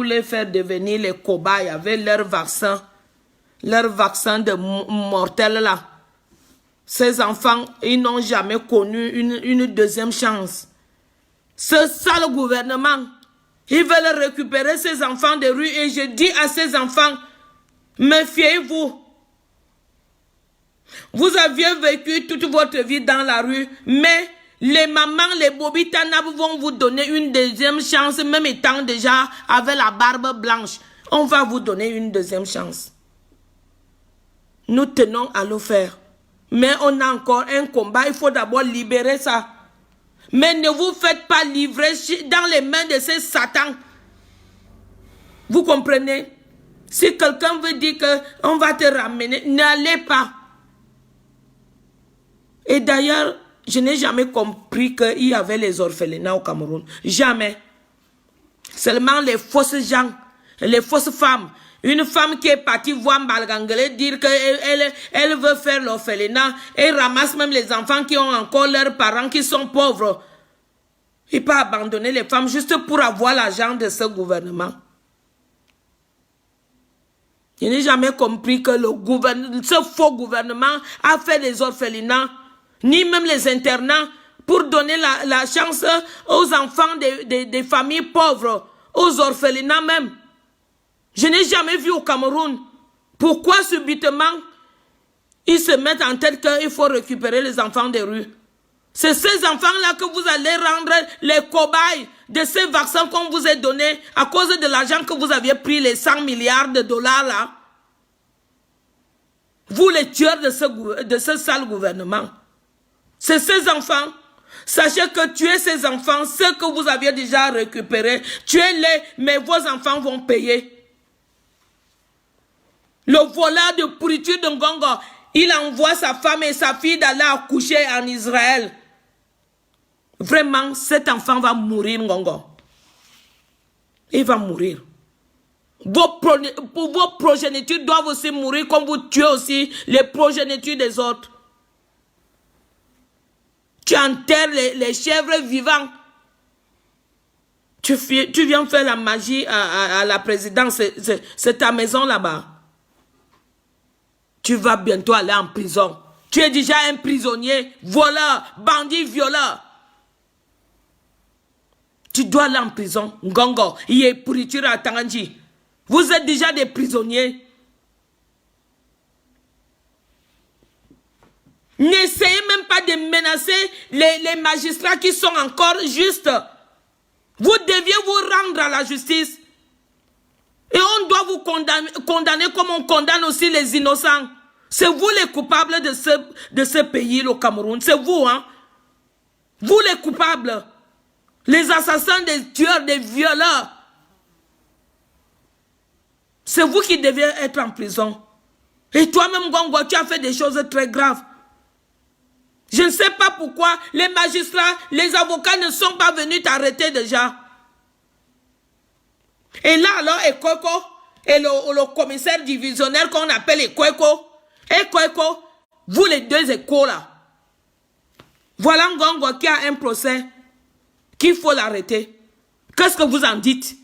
les faire devenir les cobayes avec leur vaccin de mortel là. Ces enfants, ils n'ont jamais connu une deuxième chance. Ce sale gouvernement, ils veulent récupérer ces enfants de rue et je dis à ces enfants, méfiez-vous. Vous aviez vécu toute votre vie dans la rue, mais les mamans, les bobitanab vont vous donner une deuxième chance, même étant déjà avec la barbe blanche. On va vous donner une deuxième chance. Nous tenons à le faire. Mais on a encore un combat, il faut d'abord libérer ça. Mais ne vous faites pas livrer dans les mains de ces satans. Vous comprenez? Si quelqu'un veut dire qu'on va te ramener, n'allez pas. Et d'ailleurs, je n'ai jamais compris qu'il y avait les orphelinats au Cameroun. Jamais. Seulement les fausses gens, les fausses femmes. Une femme qui est partie voir Mbalgangele dire qu'elle veut faire l'orphelinat et ramasse même les enfants qui ont encore leurs parents qui sont pauvres. Il peut abandonner les femmes juste pour avoir l'argent de ce gouvernement. Je n'ai jamais compris que ce faux gouvernement a fait les orphelinats, ni même les internats, pour donner la chance aux enfants des familles pauvres, aux orphelinats même. Je n'ai jamais vu au Cameroun. Pourquoi subitement ils se mettent en tête qu'il faut récupérer les enfants des rues? C'est ces enfants-là que vous allez rendre les cobayes de ces vaccins qu'on vous a donnés à cause de l'argent que vous aviez pris, les 100 milliards de dollars là. Vous les tueurs de ce sale gouvernement. C'est ces enfants. Sachez que tuer ces enfants, ceux que vous aviez déjà récupérés, tuez-les, mais vos enfants vont payer. Le voleur de pourriture de Ngongo, il envoie sa femme et sa fille d'aller accoucher en Israël. Vraiment, cet enfant va mourir, Ngongo. Il va mourir. Vos progénitures doivent aussi mourir comme vous tuez aussi les progénitures des autres. Tu enterres les chèvres vivants. Tu viens faire la magie à la présidence. C'est ta maison là-bas. Tu vas bientôt aller en prison. Tu es déjà un prisonnier, voleur, bandit, violeur. Tu dois aller en prison. Ngongo, il est pourriture à Tanganji. Vous êtes déjà des prisonniers. N'essayez même pas de menacer les magistrats qui sont encore justes. Vous deviez vous rendre à la justice. Et on doit vous condamner comme on condamne aussi les innocents. C'est vous les coupables de ce pays, le Cameroun. C'est vous, hein. Vous les coupables. Les assassins, des tueurs, des violeurs. C'est vous qui devez être en prison. Et toi-même, Ngongo, tu as fait des choses très graves. Je ne sais pas pourquoi les magistrats, les avocats ne sont pas venus t'arrêter déjà. Et là, alors, Ekoko, et le commissaire divisionnaire qu'on appelle Ekoko, vous les deux échos là, Voilà Ngongo qui a un procès, qu'il faut l'arrêter. Qu'est-ce que vous en dites?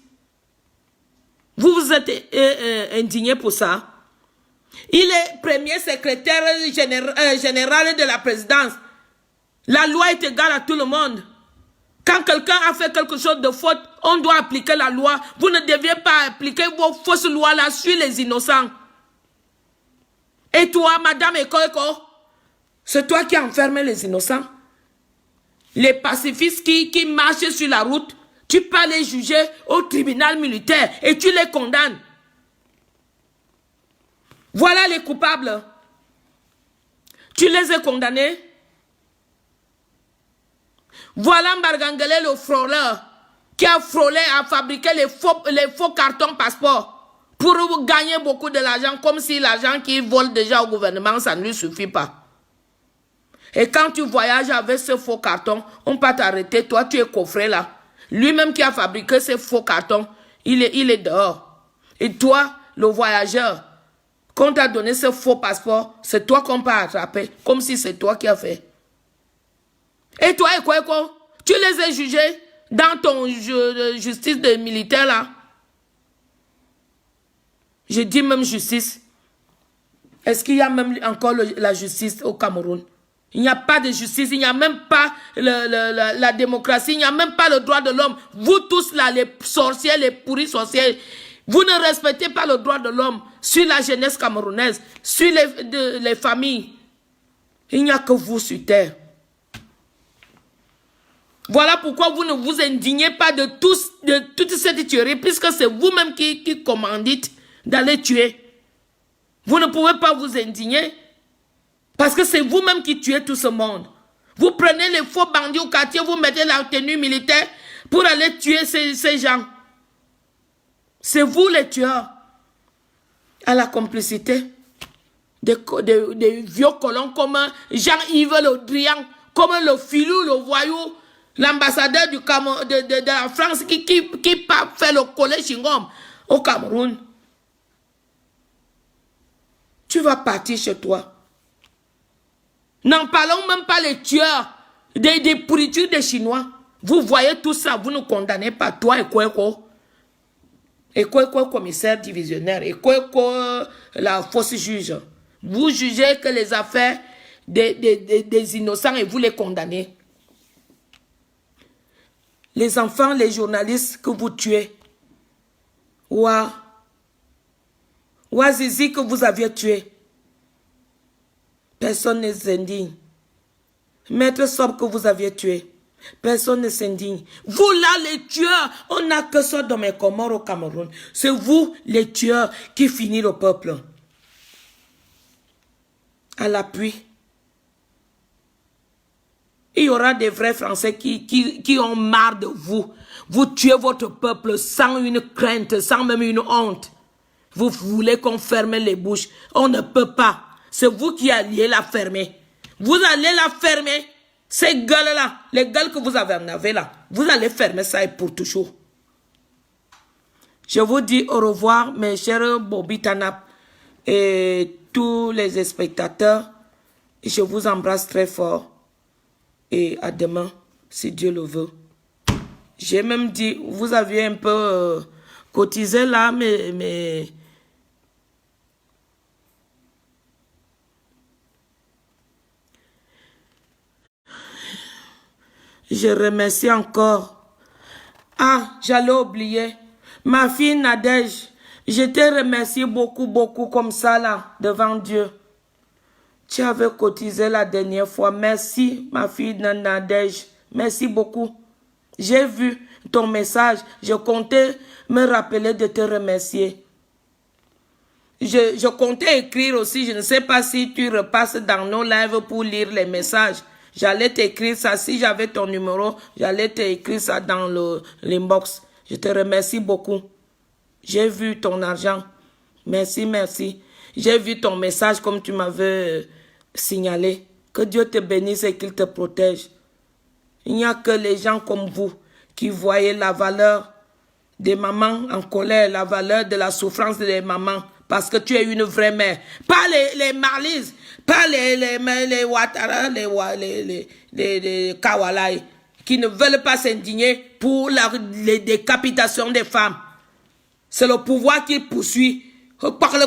Vous vous êtes indigné pour ça? Il est premier secrétaire général de la présidence. La loi est égale à tout le monde. Quand quelqu'un a fait quelque chose de faute, on doit appliquer la loi. Vous ne deviez pas appliquer vos fausses lois là sur les innocents. Et toi, Madame Ekoeko, c'est toi qui as enfermé les innocents. Les pacifistes qui marchent sur la route, tu peux les juger au tribunal militaire et tu les condamnes. Voilà les coupables. Tu les as condamnés. Voilà Mbargangele le frôleur qui a frôlé à fabriquer les faux cartons passeport pour gagner beaucoup de l'argent comme si l'argent qu'il vole déjà au gouvernement, ça ne lui suffit pas. Et quand tu voyages avec ce faux carton, on peut t'arrêter. Toi, tu es coffré là. Lui-même qui a fabriqué ces faux cartons, il est dehors. Et toi, le voyageur, qu'on t'a donné ce faux passeport, c'est toi qu'on peut attraper, comme si c'est toi qui as fait. Et toi, tu les as jugés dans ton justice de militaire là. Je dis même justice. Est-ce qu'il y a même encore la justice au Cameroun? Il n'y a pas de justice, il n'y a même pas la démocratie, il n'y a même pas le droit de l'homme. Vous tous là, les sorciers, les pourris sorciers, vous ne respectez pas le droit de l'homme sur la jeunesse camerounaise, sur les familles. Il n'y a que vous sur terre. Voilà pourquoi vous ne vous indignez pas de toute cette tuerie, puisque c'est vous-même qui commandite d'aller tuer. Vous ne pouvez pas vous indigner. Parce que c'est vous-même qui tuez tout ce monde. Vous prenez les faux bandits au quartier, vous mettez la tenue militaire pour aller tuer ces gens. C'est vous les tueurs. À la complicité des vieux colons comme Jean-Yves Le Drian, comme le filou, le voyou, l'ambassadeur de la France qui fait le collet Chingom au Cameroun. Tu vas partir chez toi. N'en parlons même pas les tueurs, des pourritures des Chinois. Vous voyez tout ça, vous ne condamnez pas toi et Kweko. Et Kweko commissaire divisionnaire, et Kweko la fausse juge. Vous jugez que les affaires des innocents et vous les condamnez. Les enfants, les journalistes que vous tuez. Zizi que vous aviez tué. Personne ne s'indigne. Maître Sob que vous aviez tué. Personne ne s'indigne. Vous là, les tueurs, on n'a que ça dans mes Comores au Cameroun. C'est vous, les tueurs, qui finissent le peuple. À l'appui. Il y aura des vrais Français qui ont marre de vous. Vous tuez votre peuple sans une crainte, sans même une honte. Vous voulez qu'on ferme les bouches. On ne peut pas. C'est vous qui alliez la fermer. Vous allez la fermer. Ces gueules-là, les gueules que vous avez là, vous allez fermer ça et pour toujours. Je vous dis au revoir, mes chers Bobby Tanap et tous les spectateurs. Je vous embrasse très fort. Et à demain, si Dieu le veut. J'ai même dit, vous aviez un peu cotisé là, mais je remercie encore. Ah, j'allais oublier. Ma fille Nadège, je te remercie beaucoup comme ça là, devant Dieu. Tu avais cotisé la dernière fois. Merci, ma fille Nadège. Merci beaucoup. J'ai vu ton message. Je comptais me rappeler de te remercier. Je comptais écrire aussi. Je ne sais pas si tu repasses dans nos lives pour lire les messages. J'allais t'écrire ça. Si j'avais ton numéro, j'allais t'écrire ça dans l'inbox. Je te remercie beaucoup. J'ai vu ton argent. Merci. J'ai vu ton message comme tu m'avais signalé. Que Dieu te bénisse et qu'il te protège. Il n'y a que les gens comme vous qui voyaient la valeur des mamans en colère, la valeur de la souffrance des mamans. parce que tu es une vraie mère. Pas les Marlies, pas les Ouattara, les Kawalai, qui ne veulent pas s'indigner pour les décapitations des femmes. C'est le pouvoir qui poursuit. Parle.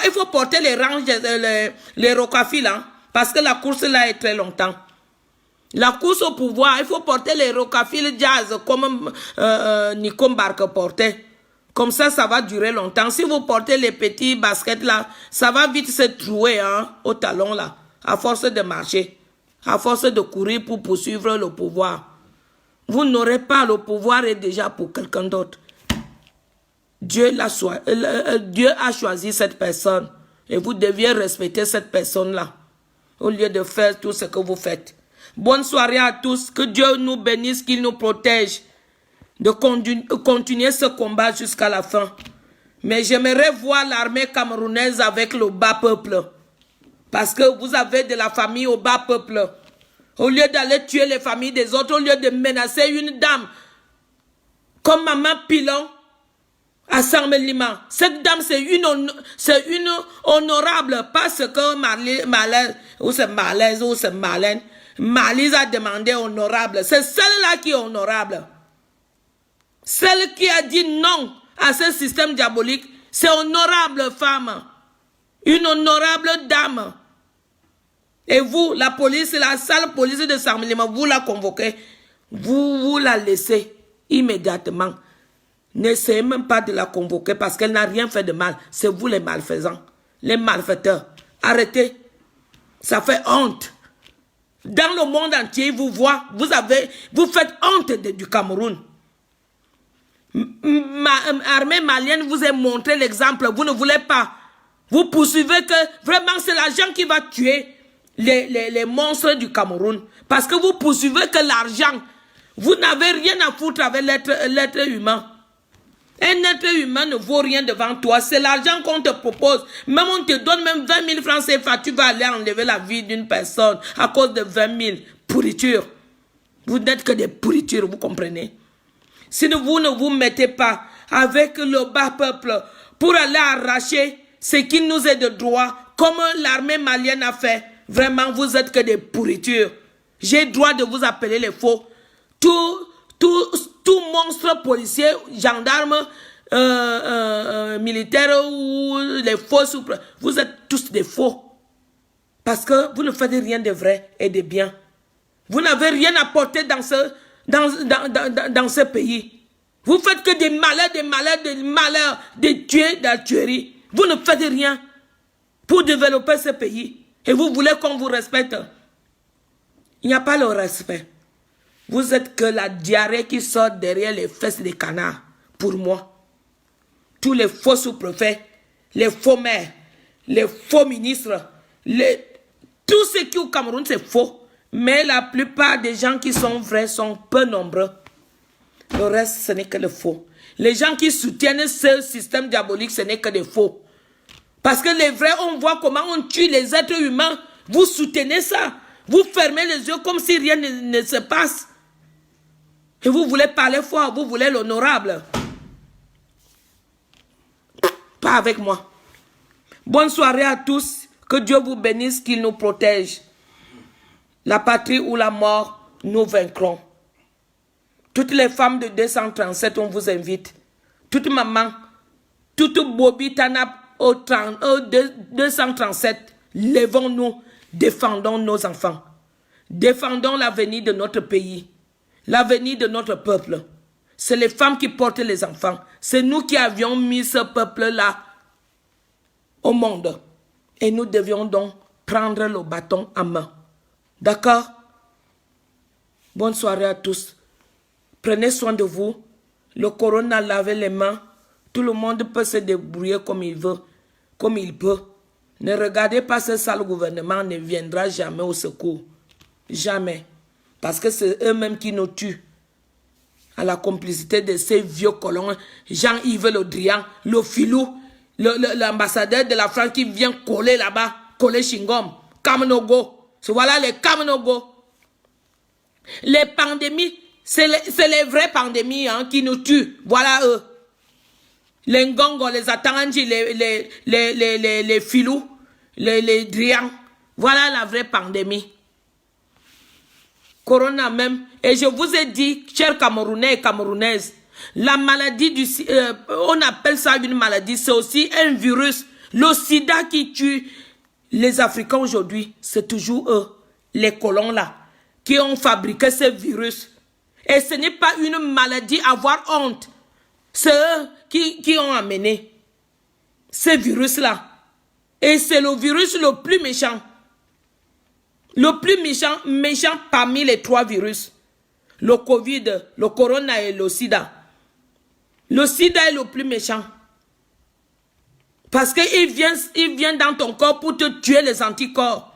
Il faut porter les rangs, les rocafils, hein, parce que la course là est très longtemps. La course au pouvoir, il faut porter les rocafils jazz comme Nico Barque portait. Comme ça va durer longtemps. Si vous portez les petits baskets là, ça va vite se trouer hein, au talon là, à force de marcher, à force de courir pour poursuivre le pouvoir. Vous n'aurez pas le pouvoir et déjà pour quelqu'un d'autre. Dieu a choisi cette personne et vous deviez respecter cette personne-là au lieu de faire tout ce que vous faites. Bonne soirée à tous, que Dieu nous bénisse, qu'il nous protège de continuer ce combat jusqu'à la fin. Mais j'aimerais voir l'armée camerounaise avec le bas peuple. Parce que vous avez de la famille au bas peuple. Au lieu d'aller tuer les familles des autres, au lieu de menacer une dame comme Maman Pilon à Saint-Melima. Cette dame, c'est une honorable, parce que Marlise a demandé honorable. C'est celle-là qui est honorable. Celle qui a dit non à ce système diabolique, c'est honorable femme. Une honorable dame. Et vous, la police, la sale police de Saint-Melima, vous la convoquez. Vous la laissez immédiatement. N'essayez même pas de la convoquer parce qu'elle n'a rien fait de mal. C'est vous les malfaisants, les malfaiteurs. Arrêtez. Ça fait honte. Dans le monde entier, vous voit, vous faites honte du Cameroun. Armée malienne vous a montré l'exemple. Vous ne voulez pas. Vous poursuivez que vraiment c'est l'argent qui va tuer les monstres du Cameroun. Parce que vous poursuivez que l'argent. Vous n'avez rien à foutre avec l'être humain. Un être humain ne vaut rien devant toi. C'est l'argent qu'on te propose. Même on te donne même 20 000 francs CFA. Tu vas aller enlever la vie d'une personne à cause de 20 000 pourritures. Vous n'êtes que des pourritures, vous comprenez? Si vous ne vous mettez pas avec le bas peuple pour aller arracher ce qui nous est de droit, comme l'armée malienne a fait, vraiment vous êtes que des pourritures. J'ai le droit de vous appeler les faux. Tout monstre policier, gendarme, militaire ou les faux, vous êtes tous des faux. Parce que vous ne faites rien de vrai et de bien. Vous n'avez rien apporté dans ce pays. Vous faites que des malheurs, des tués, de la tuerie. Vous ne faites rien pour développer ce pays. Et vous voulez qu'on vous respecte. Il n'y a pas le respect. Vous êtes que la diarrhée qui sort derrière les fesses des canards. Pour moi. Tous les faux sous-préfets, les faux maires, les faux ministres, tout ce qui est au Cameroun, c'est faux. Mais la plupart des gens qui sont vrais sont peu nombreux. Le reste, ce n'est que le faux. Les gens qui soutiennent ce système diabolique, ce n'est que des faux. Parce que les vrais, on voit comment on tue les êtres humains. Vous soutenez ça. Vous fermez les yeux comme si rien ne se passe. Et vous voulez parler fort, vous voulez l'honorable. Pas avec moi. Bonne soirée à tous. Que Dieu vous bénisse, qu'il nous protège. La patrie ou la mort, nous vaincrons. Toutes les femmes de 237, on vous invite. Toute maman, toute Bobby Tanap au 237, levons-nous, défendons nos enfants. Défendons l'avenir de notre pays, l'avenir de notre peuple. C'est les femmes qui portent les enfants. C'est nous qui avions mis ce peuple-là au monde. Et nous devions donc prendre le bâton en main. D'accord? Bonne soirée à tous. Prenez soin de vous. Le corona lavez les mains. Tout le monde peut se débrouiller comme il veut, comme il peut. Ne regardez pas ce sale gouvernement, ne viendra jamais au secours. Jamais. Parce que c'est eux-mêmes qui nous tuent. À la complicité de ces vieux colons, Jean-Yves Le Drian, le filou, l'ambassadeur de la France qui vient coller là-bas, coller Chingom, Kamnogo. Voilà les Kamnogo. Les pandémies, c'est les vraies pandémies hein, qui nous tuent. Voilà eux. Les ngongos, les atanganji, les filous, les drians. Voilà la vraie pandémie. Corona même. Et je vous ai dit, chers Camerounais et Camerounaises, la maladie on appelle ça une maladie, c'est aussi un virus. Le sida qui tue les Africains aujourd'hui, c'est toujours eux, les colons là, qui ont fabriqué ce virus. Et ce n'est pas une maladie à avoir honte. C'est eux qui ont amené ce virus-là. Et c'est le virus le plus méchant. Le plus méchant parmi les 3 virus. Le Covid, le Corona et le Sida. Le Sida est le plus méchant. Parce qu'il vient dans ton corps pour te tuer les anticorps.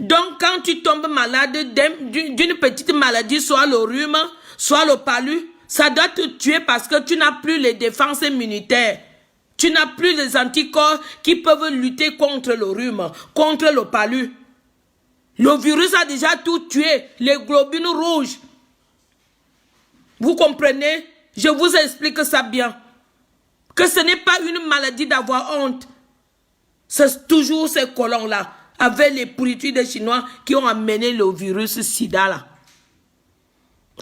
Donc quand tu tombes malade d'une petite maladie, soit le rhume, soit le palu, ça doit te tuer parce que tu n'as plus les défenses immunitaires. Tu n'as plus les anticorps qui peuvent lutter contre le rhume, contre le palu. Le virus a déjà tout tué, les globules rouges. Vous comprenez? Je vous explique ça bien. Que ce n'est pas une maladie d'avoir honte. C'est toujours ces colons-là, avec les pourritures des Chinois qui ont amené le virus sida là.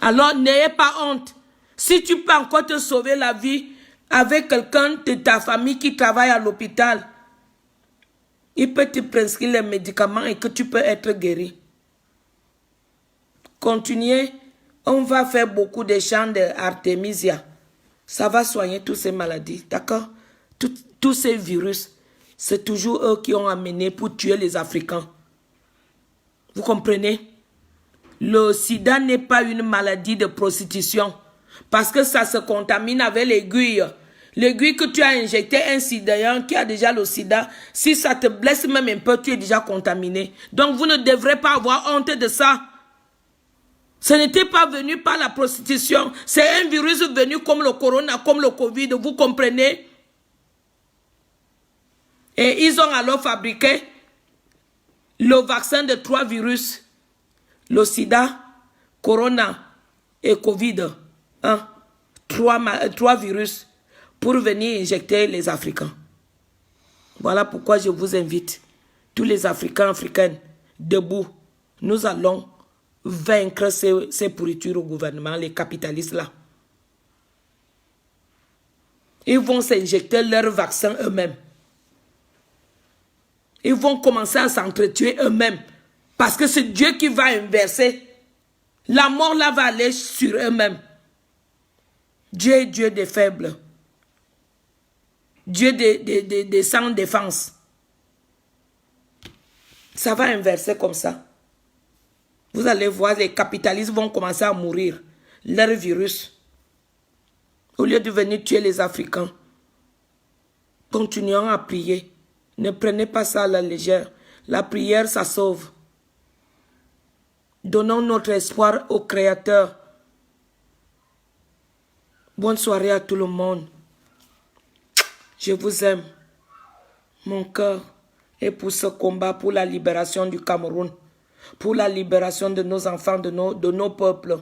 Alors n'ayez pas honte. Si tu peux encore te sauver la vie avec quelqu'un de ta famille qui travaille à l'hôpital, il peut te prescrire les médicaments et que tu peux être guéri. Continuez. On va faire beaucoup de chants d'Artemisia. Ça va soigner toutes ces maladies. D'accord? Tous ces virus, c'est toujours eux qui ont amené pour tuer les Africains. Vous comprenez? Le sida n'est pas une maladie de prostitution. Parce que ça se contamine avec l'aiguille. L'aiguille que tu as injectée, un sidéen qui a déjà le sida, si ça te blesse même un peu, tu es déjà contaminé. Donc vous ne devrez pas avoir honte de ça. Ce n'était pas venu par la prostitution. C'est un virus venu comme le corona, comme le Covid. Vous comprenez? Et ils ont alors fabriqué le vaccin de 3 virus. Le sida, corona et Covid. Hein? 3 virus pour venir injecter les Africains. Voilà pourquoi je vous invite, tous les Africains, Africaines, debout. Nous allons vaincre ces pourritures au gouvernement, les capitalistes là. Ils vont s'injecter leur vaccin eux-mêmes. Ils vont commencer à s'entretuer eux-mêmes. Parce que c'est Dieu qui va inverser. La mort là va aller sur eux-mêmes. Dieu est Dieu des faibles. Dieu des sans défense. Ça va inverser comme ça. Vous allez voir, les capitalistes vont commencer à mourir. Leur virus. Au lieu de venir tuer les Africains. Continuons à prier. Ne prenez pas ça à la légère. La prière, ça sauve. Donnons notre espoir au Créateur. Bonne soirée à tout le monde. Je vous aime. Mon cœur est pour ce combat, pour la libération du Cameroun. Pour la libération de nos enfants, de nos peuples,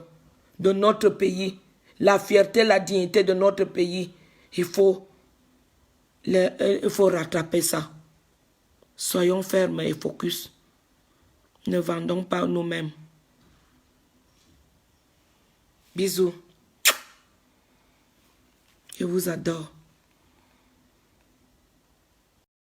de notre pays. La fierté, la dignité de notre pays. Il faut rattraper ça. Soyons fermes et focus. Ne vendons pas nous-mêmes. Bisous. Je vous adore.